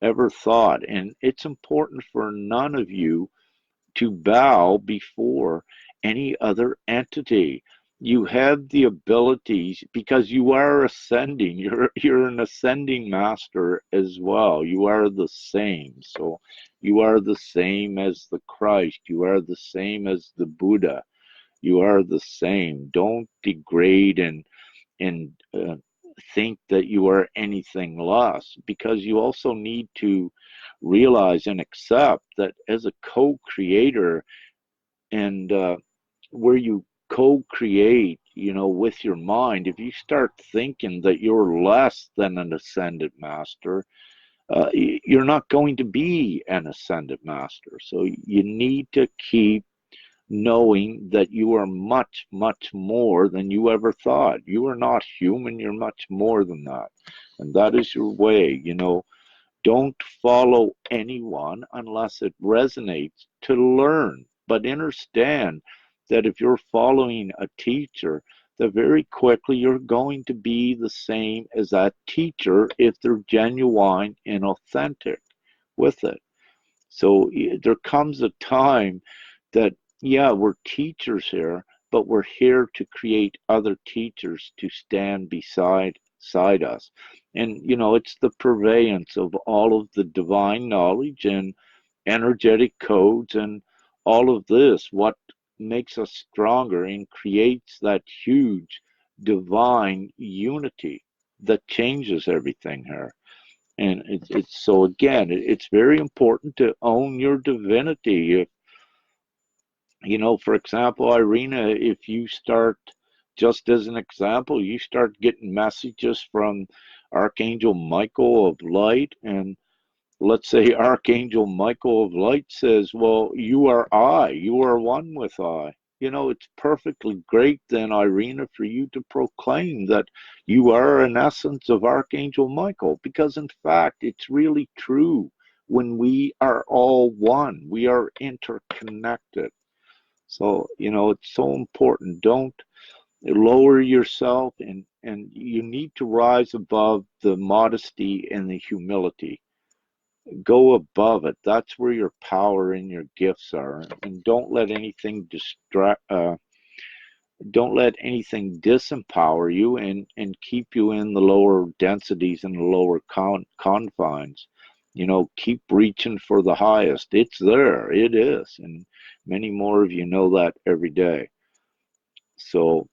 ever thought. And it's important for none of you to bow before any other entity. You have the abilities because you are ascending. You're an ascending master as well. You are the same. So you are the same as the Christ. You are the same as the Buddha. You are the same. Don't degrade and think that you are anything less, because you also need to realize and accept that as a co-creator, and where you co-create, with your mind, if you start thinking that you're less than an ascended master, you're not going to be an ascended master. So you need to keep knowing that you are much, much more than you ever thought. You are not human, you're much more than that. And that is your way. Don't follow anyone unless it resonates to learn. But understand that if you're following a teacher, that very quickly you're going to be the same as that teacher if they're genuine and authentic with it. So there comes a time that, yeah, we're teachers here, but we're here to create other teachers to stand beside us. And, it's the purveyance of all of the divine knowledge and energetic codes and all of this, what makes us stronger and creates that huge divine unity that changes everything here. And it's so again, it's very important to own your divinity. For example, Irina, if you start, just as an example, you start getting messages from Archangel Michael of Light, and let's say Archangel Michael of Light says, well, you are I, you are one with I. It's perfectly great then, Irina, for you to proclaim that you are an essence of Archangel Michael, because in fact, it's really true. When we are all one, we are interconnected. So, it's so important. Don't lower yourself, and you need to rise above the modesty and the humility. Go above it. That's where your power and your gifts are. And don't let anything disempower you and keep you in the lower densities and the lower confines. keep reaching for the highest. It's there. It is. And many more of you know that every day. So,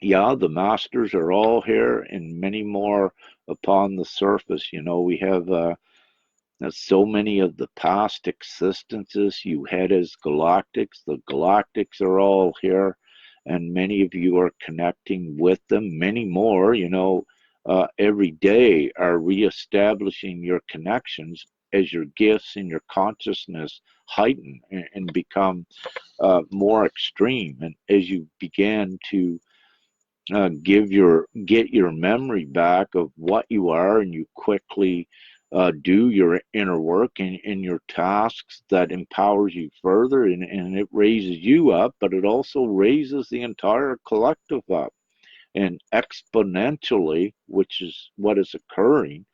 yeah, the masters are all here and many more upon the surface. We have so many of the past existences you had as galactics. The galactics are all here, and many of you are connecting with them. Many more, every day are reestablishing your connections as your gifts and your consciousness heighten and become more extreme. And as you begin to get your memory back of what you are, and you quickly do your inner work and your tasks, that empowers you further, and it raises you up, but it also raises the entire collective up, and exponentially, which is what is occurring,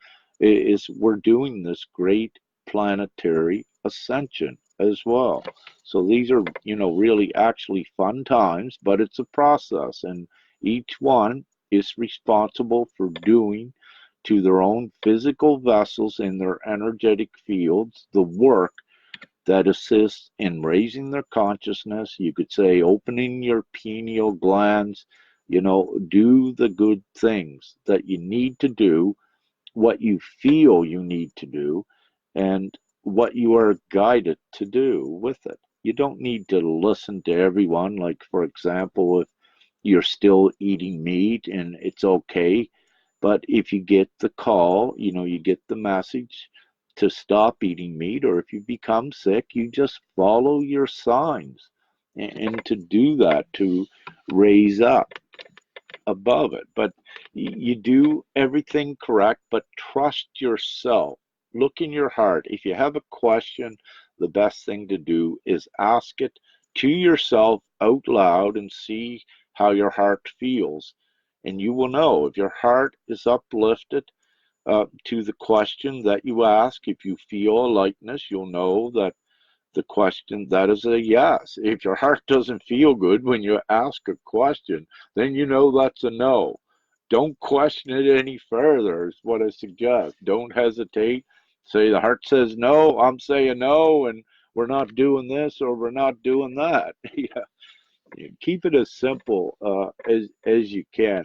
is we're doing this great planetary ascension as well. So these are, really actually fun times, but it's a process, and each one is responsible for doing to their own physical vessels in their energetic fields the work that assists in raising their consciousness. You could say opening your pineal glands, do the good things that you need to do, what you feel you need to do, and what you are guided to do with it. You don't need to listen to everyone. Like, for example, if you're still eating meat and it's okay, but if you get the call, you get the message to stop eating meat, or if you become sick, you just follow your signs. And to do that, to raise up above it. But you do everything correct, but trust yourself. Look in your heart. If you have a question, the best thing to do is ask it to yourself out loud and see how your heart feels. And you will know if your heart is uplifted to the question that you ask. If you feel a lightness, you'll know that the question, that is a yes. If your heart doesn't feel good when you ask a question, then you know that's a no. Don't question it any further, is what I suggest. Don't hesitate. Say the heart says no, I'm saying no, and we're not doing this or we're not doing that. Yeah. Keep it as simple as you can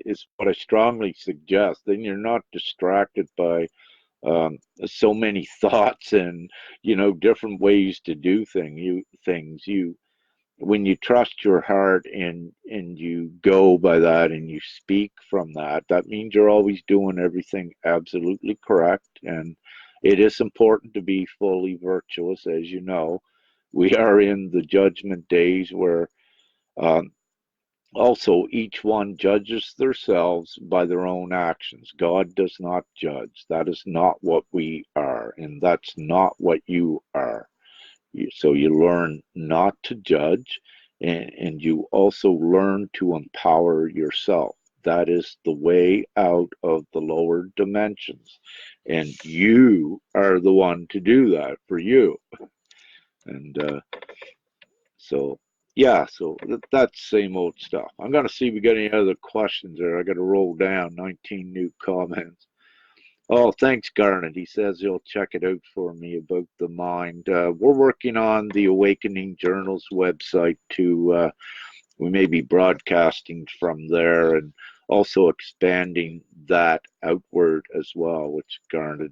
is what I strongly suggest. Then you're not distracted by so many thoughts and different ways to do things. When you trust your heart and you go by that and you speak from that, that means you're always doing everything absolutely correct. And it is important to be fully virtuous, as you know. We are in the judgment days where um, also, each one judges themselves by their own actions. God does not judge. That is not what we are, and that's not what you are. So you learn not to judge, and you also learn to empower yourself. That is the way out of the lower dimensions. And you are the one to do that for you. And so, yeah, so that's same old stuff. I'm going to see if we got any other questions there. I got to roll down 19 new comments. Oh, thanks, Garnet. He says he'll check it out for me about the mind. We're working on the Awakening Journals website to, we may be broadcasting from there and also expanding that outward as well, which Garnet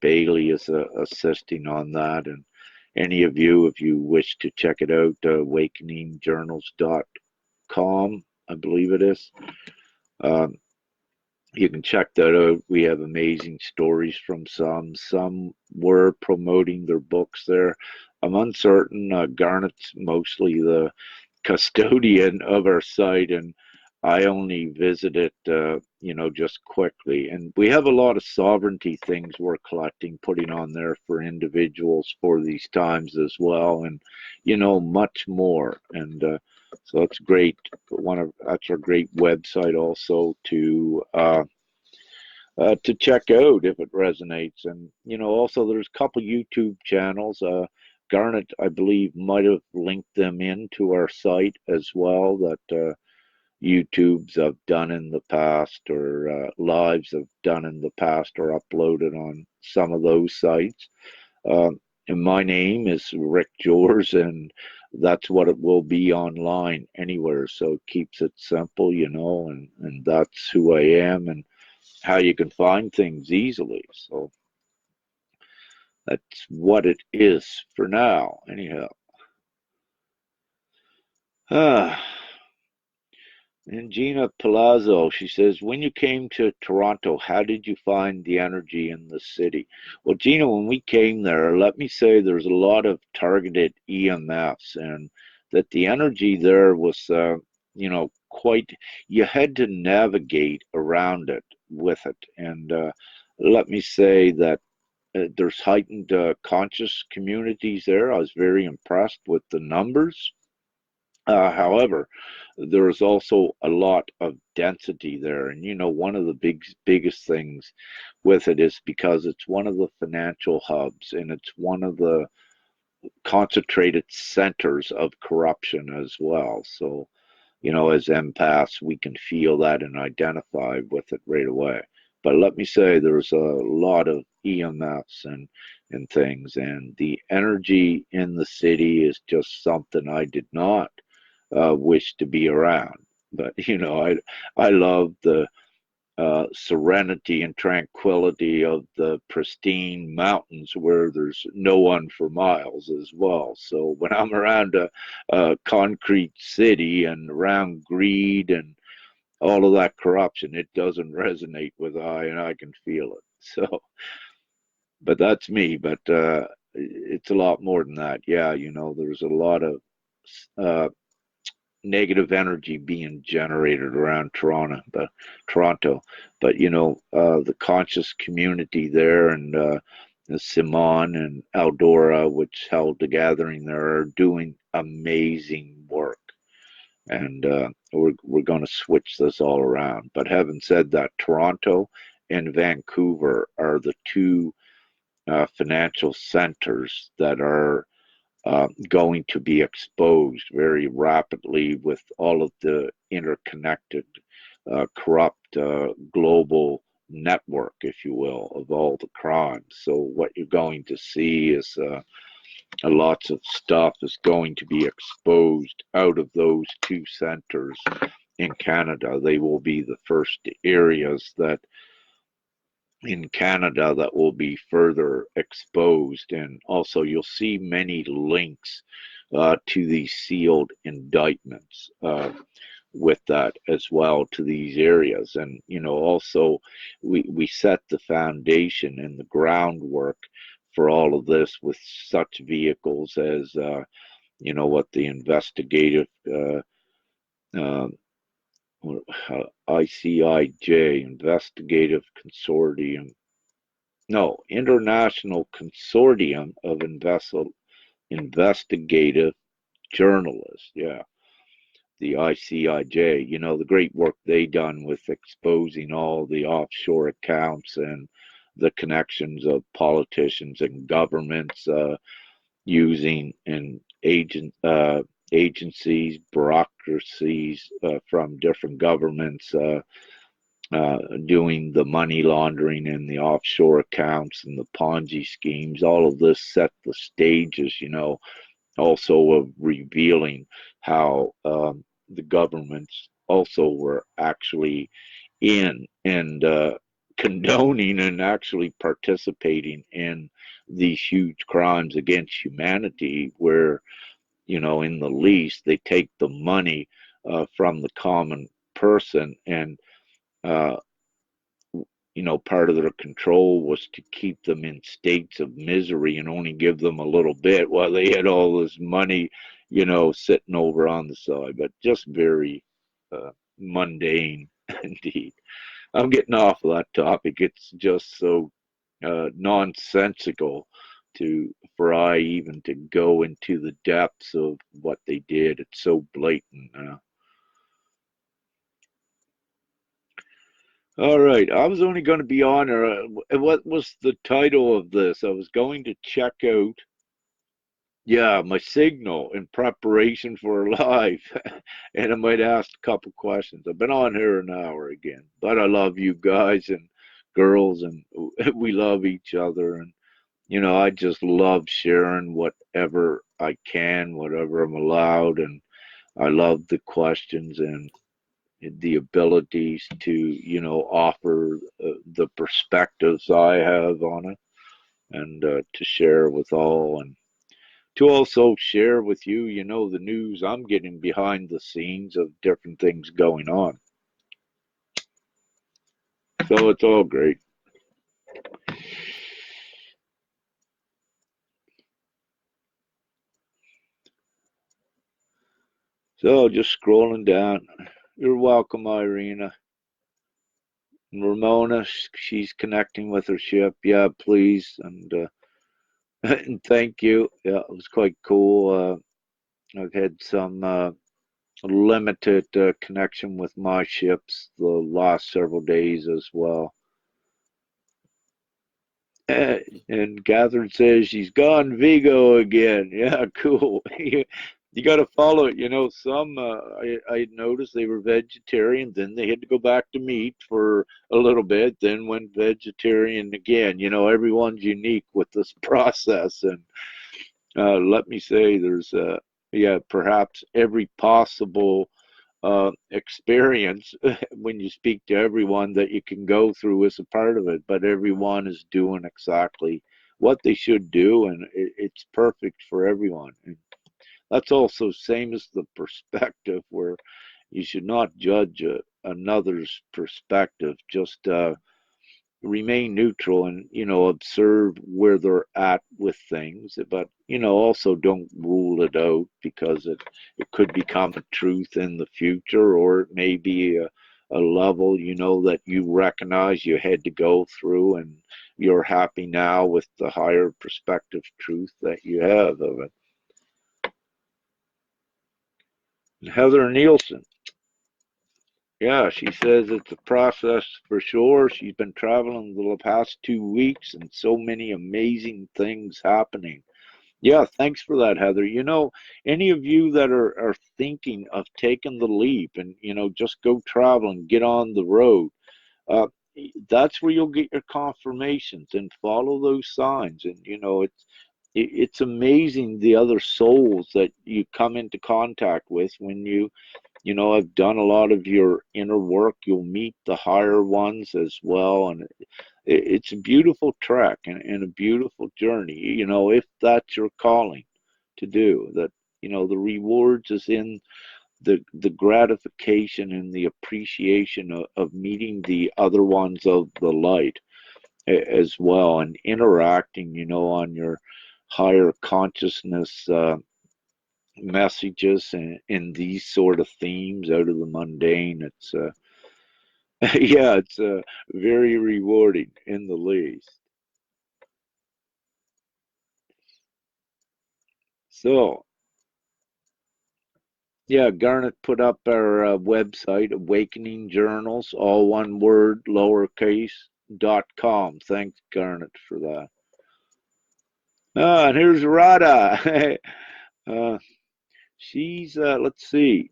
Bailey is assisting on that. And any of you, if you wish to check it out, awakeningjournals.com, I believe it is. Um, you can check that out. We have amazing stories from some. Some were promoting their books there. I'm uncertain. Garnet's mostly the custodian of our site, and I only visit it, just quickly. And we have a lot of sovereignty things we're collecting, putting on there for individuals for these times as well, and much more. And so that's great. That's our great website also to check out if it resonates. And also there's a couple YouTube channels. Garnet, I believe, might have linked them into our site as well. That YouTubes I've done in the past, or lives I've done in the past, or uploaded on some of those sites. And my name is Rick Jors, and that's what it will be online anywhere. So it keeps it simple, and that's who I am and how you can find things easily. So that's what it is for now, anyhow. Ah, and Gina Palazzo, she says, when you came to Toronto, how did you find the energy in the city? Well, Gina, when we came there, let me say there's a lot of targeted EMFs, and that the energy there was, quite, you had to navigate around it with it. And let me say that there's heightened conscious communities there. I was very impressed with the numbers. However, there is also a lot of density there, and one of the biggest things with it is because it's one of the financial hubs, and it's one of the concentrated centers of corruption as well. So, as empaths, we can feel that and identify with it right away. But let me say, there's a lot of EMFs and things, and the energy in the city is just something I did not wish to be around. But I love the serenity and tranquility of the pristine mountains where there's no one for miles as well. So when I'm around a concrete city and around greed and all of that corruption, it doesn't resonate with and I can feel it. So, but that's me. But it's a lot more than that. Yeah, there's a lot of uh, negative energy being generated around Toronto, but the conscious community there, and Simon and Eldora, which held the gathering there, are doing amazing work, and we're going to switch this all around. But having said that, Toronto and Vancouver are the two financial centers that are going to be exposed very rapidly with all of the interconnected, corrupt global network, if you will, of all the crimes. So what you're going to see is lots of stuff is going to be exposed out of those two centers in Canada. They will be the first areas that in Canada that will be further exposed. And also, you'll see many links to these sealed indictments with that as well to these areas. And, also we set the foundation and the groundwork for all of this with such vehicles as, what the investigative uh, ICIJ, Investigative Consortium, no, International Consortium of Investigative Journalists. Yeah, the ICIJ. The great work they done with exposing all the offshore accounts and the connections of politicians and governments using and agencies, bureaucracies from different governments. Doing the money laundering and the offshore accounts and the Ponzi schemes. All of this set the stages, also of revealing how the governments also were actually in and condoning and actually participating in these huge crimes against humanity, where, in the least, they take the money from the common person and uh, part of their control was to keep them in states of misery and only give them a little bit while they had all this money, sitting over on the side. But just very mundane indeed. I'm getting off of that topic. It's just so nonsensical for I even to go into the depths of what they did. It's so blatant now. All right. I was only going to be on her. What was the title of this? I was going to check out Yeah, my signal in preparation for live. And I might ask a couple questions. I've been on here an hour again, but I love you guys and girls, and we love each other. And, I just love sharing whatever I can, whatever I'm allowed. And I love the questions and the abilities to, offer the perspectives I have on it, and to share with all, and to also share with you, the news I'm getting behind the scenes of different things going on. So it's all great. So just scrolling down. You're welcome, Irina. And Ramona, she's connecting with her ship. Yeah, please. And, and thank you. Yeah, it was quite cool. I've had some limited connection with my ships the last several days as well. And Catherine says she's gone Vigo again. Yeah, cool. You got to follow it. Some I noticed they were vegetarian, then they had to go back to meat for a little bit, then went vegetarian again. Everyone's unique with this process, and let me say, there's yeah, perhaps every possible experience when you speak to everyone that you can go through is a part of it, but everyone is doing exactly what they should do, and it's perfect for everyone. And that's also same as the perspective, where you should not judge another's perspective. Just remain neutral, and observe where they're at with things, but also don't rule it out, because it could become a truth in the future, or it may be a level that you recognize you had to go through, and you're happy now with the higher perspective truth that you have of it. Heather Nielsen, yeah, she says it's a process for sure. She's been traveling the past 2 weeks, and so many amazing things happening. Yeah, thanks for that, Heather. Any of you that are thinking of taking the leap, and, just go travel and get on the road, uh, that's where you'll get your confirmations, and follow those signs. And, it's amazing the other souls that you come into contact with when I've done a lot of your inner work. You'll meet the higher ones as well, and it's a beautiful trek, and a beautiful journey. If that's your calling to do that, the rewards is in the gratification and the appreciation of meeting the other ones of the light as well, and interacting, on your higher consciousness messages, and in these sort of themes out of the mundane. It's yeah, it's very rewarding in the least. So yeah, Garnet put up our website, Awakening Journals, all one word, lowercase, .com. Thanks, Garnet, for that. And here's Rada. uh, she's let's see.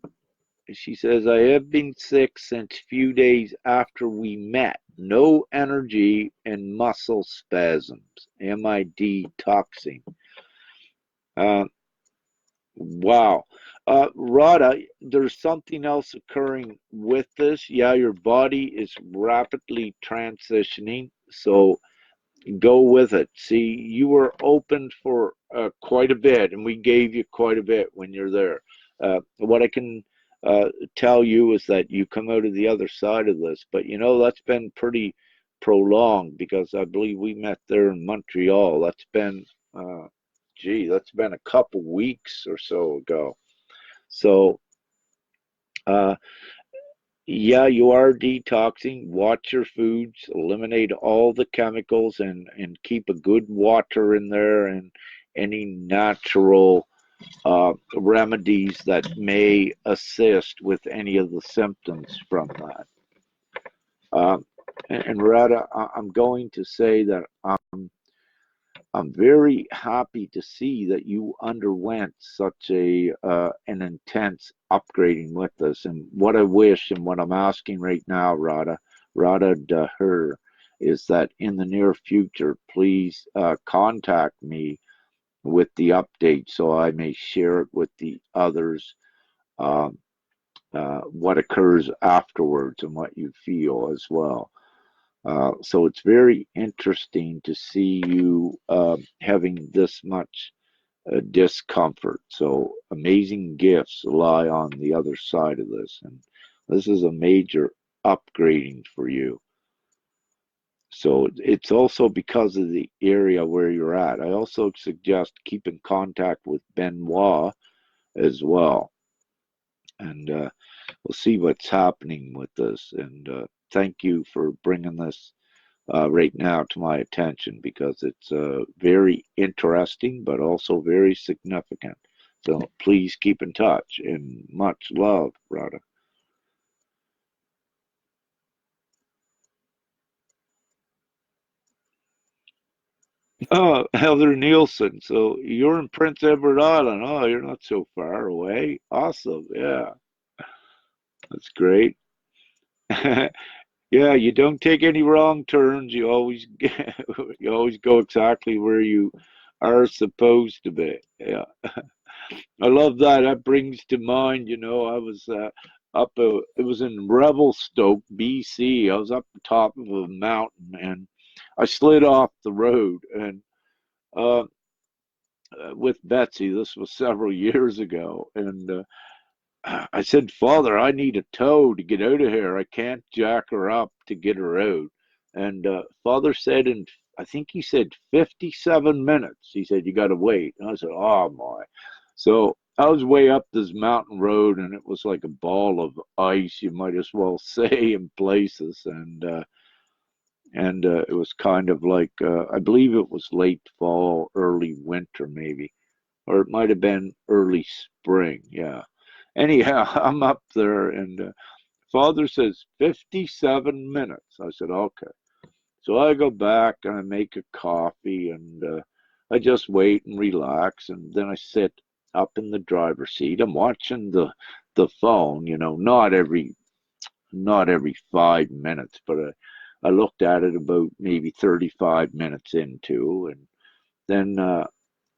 She says, I have been sick since few days after we met. No energy and muscle spasms. Am I detoxing? Uh, wow. Rada, there's something else occurring with this. Yeah, your body is rapidly transitioning. So go with it. See, you were open for quite a bit, and we gave you quite a bit when you're there. What I can tell you is that you come out of the other side of this, but that's been pretty prolonged, because I believe we met there in Montreal. That's been, that's been a couple weeks or so ago. So, uh, yeah, you are detoxing. Watch your foods, eliminate all the chemicals, and keep a good water in there, and any natural remedies that may assist with any of the symptoms from that. And Rada, I'm going to say that I'm very happy to see that you underwent such a an intense upgrading with us. And what I wish and what I'm asking right now, Radha Daher, is that in the near future, please contact me with the update so I may share it with the others. Um, what occurs afterwards and what you feel as well. So it's very interesting to see you having this much discomfort. So amazing gifts lie on the other side of this, and this is a major upgrading for you. So it's also because of the area where you're at. I also suggest keep in contact with Benoit as well, and we'll see what's happening with this. And thank you for bringing this right now to my attention because it's very interesting but also very significant. So please keep in touch and much love, Rhoda. Oh, Heather Nielsen. So you're in Prince Edward Island. Oh, you're not so far away. Awesome. Yeah, that's great. Yeah, you don't take any wrong turns. You always you always go exactly where you are supposed to be. Yeah. I love that. That brings to mind, I was it was in Revelstoke, BC. I was up the top of a mountain and I slid off the road and uh, with Betsy. This was several years ago, and I said, Father, I need a tow to get out of here. I can't jack her up to get her out. And Father said, I think he said 57 minutes. He said, you got to wait. And I said, oh my. So I was way up this mountain road, and it was like a ball of ice, you might as well say, in places. And it was kind of like, I believe it was late fall, early winter, maybe, or it might have been early spring. Yeah. Anyhow, I'm up there, and Father says 57 minutes. I said, okay. So I go back and I make a coffee, and I just wait and relax, and then I sit up in the driver's seat. I'm watching the phone, not every 5 minutes, but I looked at it about maybe 35 minutes into, and then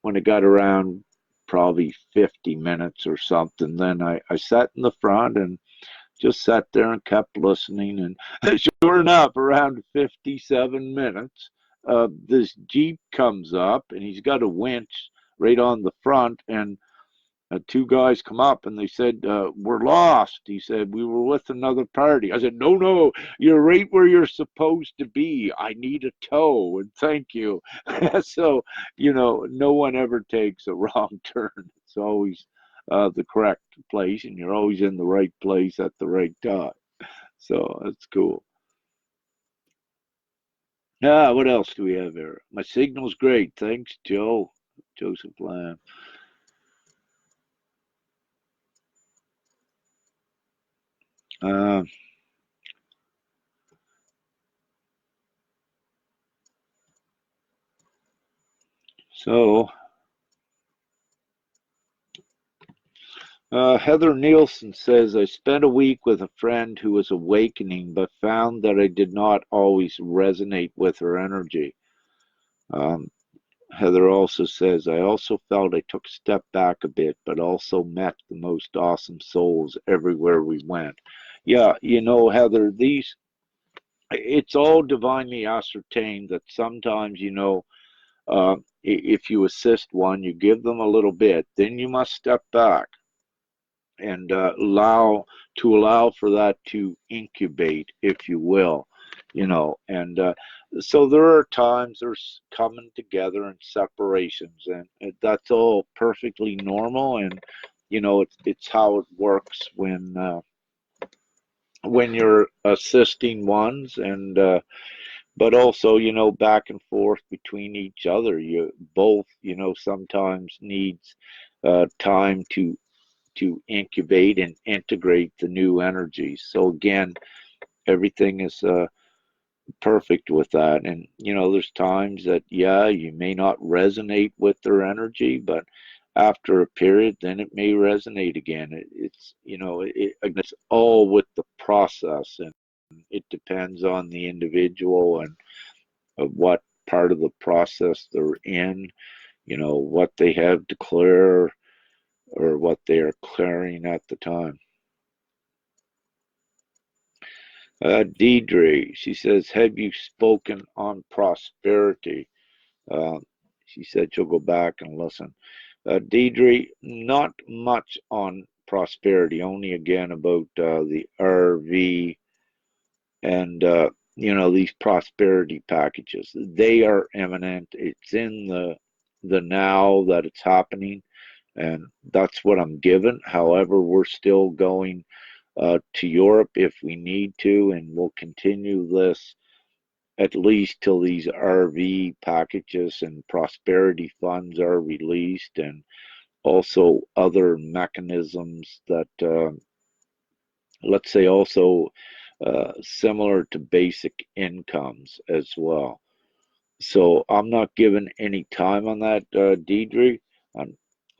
when it got around probably 50 minutes or something, then I sat in the front and just sat there and kept listening. And sure enough, around 57 minutes, this Jeep comes up and he's got a winch right on the front. And two guys come up and they said, we're lost. He said, we were with another party. I said, no, no, you're right where you're supposed to be. I need a tow and thank you. So, no one ever takes a wrong turn. It's always the correct place and you're always in the right place at the right time. So that's cool. Ah, what else do we have here? My signal's great. Thanks, Joe. Joseph Lamb. Uh, so Heather Nielsen says, I spent a week with a friend who was awakening, but found that I did not always resonate with her energy. Um, Heather also says, I also felt I took a step back a bit, but also met the most awesome souls everywhere we went. Yeah, Heather, it's all divinely ascertained that sometimes, if you assist one, you give them a little bit, then you must step back and allow for that to incubate, if you will, and so there are times there's coming together and separations, and that's all perfectly normal, and it's how it works when you're assisting ones, and but also back and forth between each other. You both sometimes needs time to incubate and integrate the new energies. So again, everything is perfect with that. And there's times that, yeah, you may not resonate with their energy, but after a period, then it may resonate again. Again, it's all with the process, and it depends on the individual and what part of the process they're in, what they have to clear or what they are clearing at the time. Deidre, she says, have you spoken on prosperity? Uh, she said she'll go back and listen. Deidre, not much on prosperity, only again about the RV and these prosperity packages. They are imminent. It's in the now that it's happening, and that's what I'm given. However, we're still going to Europe if we need to, and we'll continue this at least till these RV packages and prosperity funds are released, and also other mechanisms that, let's say, also similar to basic incomes as well. So I'm not giving any time on that, Deidre.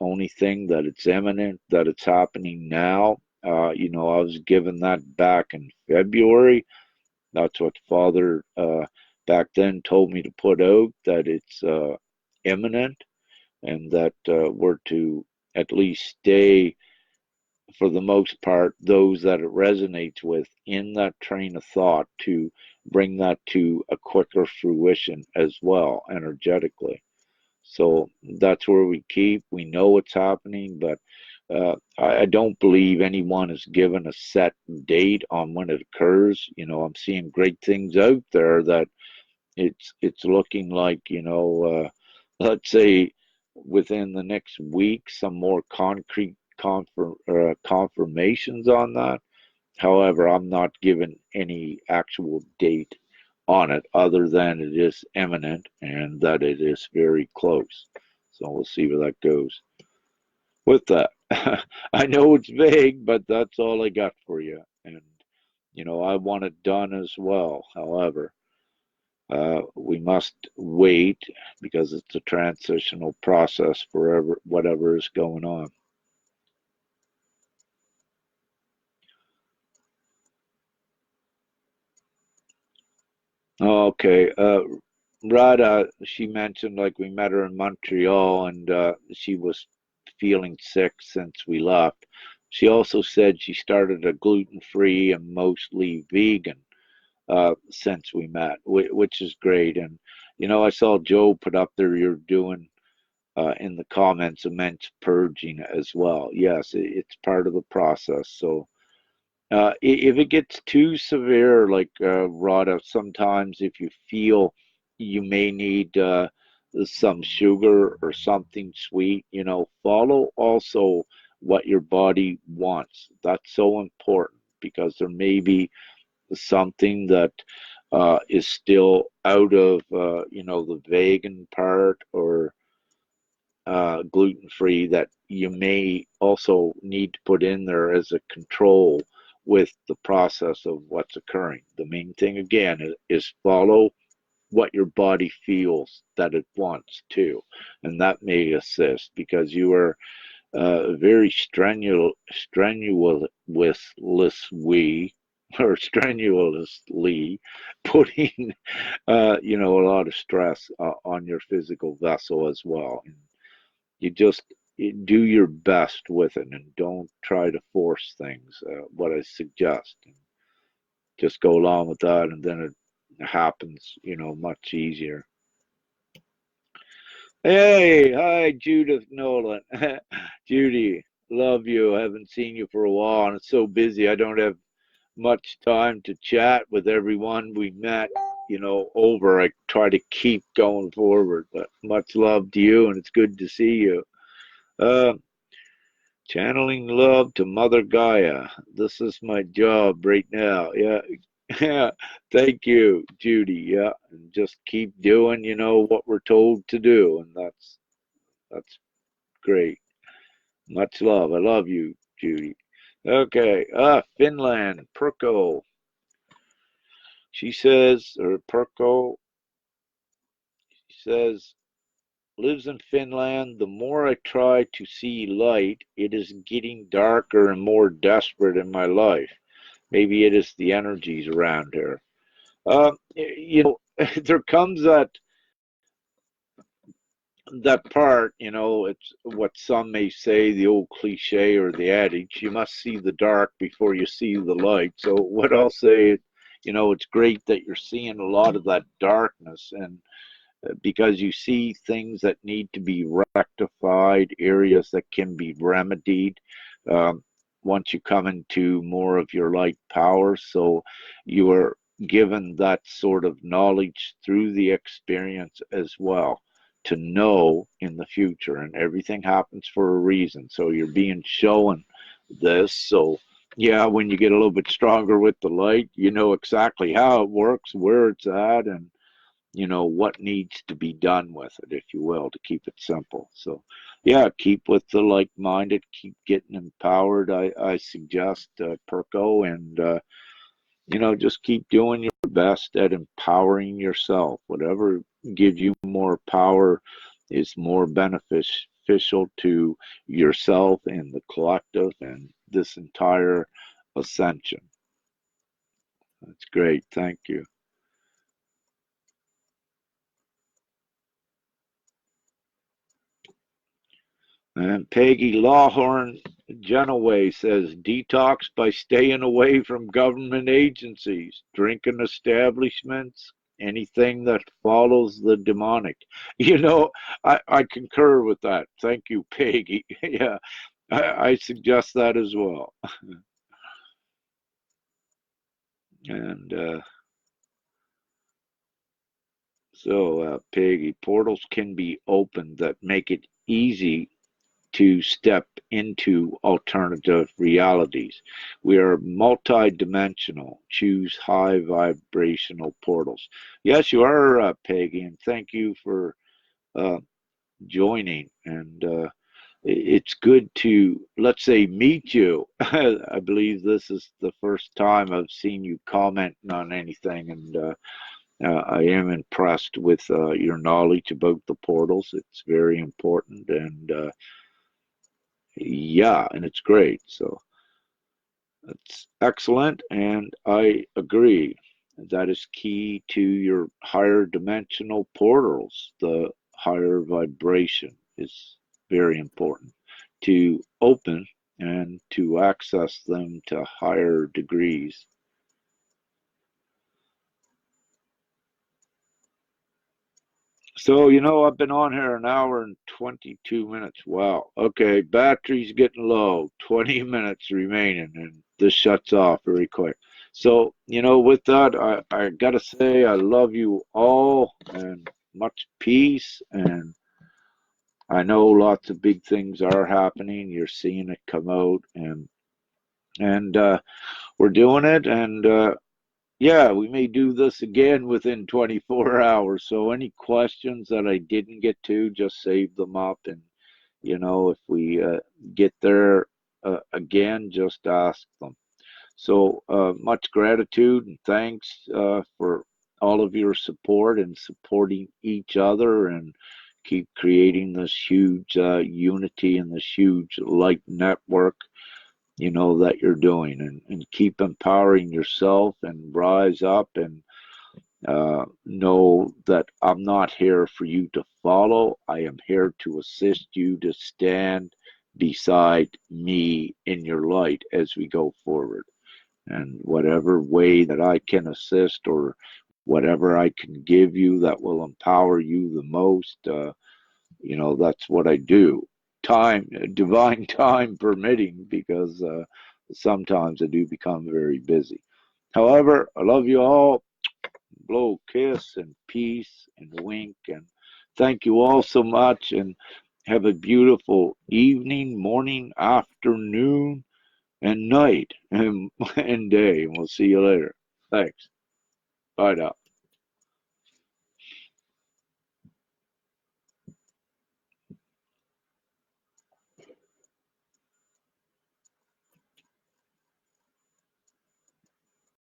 Only thing that it's imminent, that it's happening now. I was given that back in February. That's what Father back then told me to put out, that it's imminent, and that we're to at least stay, for the most part, those that it resonates with in that train of thought, to bring that to a quicker fruition as well, energetically. So that's where we keep. We know what's happening, but I don't believe anyone is given a set date on when it occurs. I'm seeing great things out there that it's looking like, let's say within the next week, some more concrete confirmations on that. However, I'm not given any actual date on it other than it is imminent and that it is very close. So we'll see where that goes. With that, I know it's vague, but that's all I got for you. And, I want it done as well. However, we must wait because it's a transitional process for whatever is going on. Okay. Rada, she mentioned like we met her in Montreal and she was feeling sick since we left. She also said she started a gluten-free and mostly vegan since we met, which is great. And, I saw Joe put up there, you're doing in the comments immense purging as well. Yes, it's part of the process. So if it gets too severe, like Rada, sometimes if you feel you may need some sugar or something sweet, follow also what your body wants. That's so important because there may be something that is still out of, the vegan part or gluten free that you may also need to put in there as a control with the process of what's occurring. The main thing again is follow what your body feels that it wants to, and that may assist because you are very strenuously or strenuously putting a lot of stress on your physical vessel as well. And you just do your best with it and don't try to force things. What I suggest, just go along with that, and then it happens, much easier. Hey, hi, Judith Nolan. Judy, love you. I haven't seen you for a while, and it's so busy. I don't have much time to chat with everyone we met, over. I try to keep going forward, but much love to you, and it's good to see you. Uh, Channeling love to Mother Gaia. This is my job right now. Yeah. Yeah. Thank you, Judy. Yeah. And just keep doing, what we're told to do. And that's great. Much love. I love you, Judy. Okay. Finland, Perko. She says, or Perko, she says, lives in Finland. The more I try to see light, it is getting darker and more desperate in my life. Maybe it is the energies around her. There comes that part, it's what some may say, the old cliche or the adage, you must see the dark before you see the light. So what I'll say, it's great that you're seeing a lot of that darkness, and because you see things that need to be rectified, areas that can be remedied um, once you come into more of your light power. So you are given that sort of knowledge through the experience as well to know in the future, and everything happens for a reason. So you're being shown this. So yeah, when you get a little bit stronger with the light, you know exactly how it works, where it's at, and what needs to be done with it, if you will, to keep it simple. So yeah, keep with the like-minded, keep getting empowered, I suggest, Perko, and just keep doing your best at empowering yourself. Whatever gives you more power is more beneficial to yourself and the collective and this entire ascension. That's great, thank you. And Peggy Lawhorn Genoway says, detox by staying away from government agencies, drinking establishments, anything that follows the demonic. You know, I concur with that. Thank you, Peggy. Yeah, I suggest that as well. And Peggy, portals can be opened that make it easy to step into alternative realities. We are multi-dimensional. Choose high vibrational portals. Yes, you are, Peggy, and thank you for uh, joining. And it's good to, let's say, meet you. I believe this is the first time I've seen you commenting on anything, and I am impressed with your knowledge about the portals. It's very important, and yeah, and it's great. So it's excellent, and I agree. That is key to your higher dimensional portals. The higher vibration is very important to open and to access them to higher degrees. So, I've been on here an hour and 22 minutes. Wow. Okay, battery's getting low. 20 minutes remaining, and this shuts off very quick. So, with that, I gotta say I love you all and much peace. And I know lots of big things are happening. You're seeing it come out, and we're doing it. And yeah, we may do this again within 24 hours. So any questions that I didn't get to, just save them up. And, if we get there again, just ask them. So much gratitude and thanks for all of your support and supporting each other, and keep creating this huge unity and this huge light network that you're doing, and keep empowering yourself and rise up, and know that I'm not here for you to follow. I am here to assist you to stand beside me in your light as we go forward. And whatever way that I can assist, or whatever I can give you that will empower you the most, that's what I do. Time, divine time permitting, because sometimes I do become very busy. However, I love you all. Blow a kiss and peace and wink, and thank you all so much, and have a beautiful evening, morning, afternoon, and night, and day. And we'll see you later. Thanks. Bye now.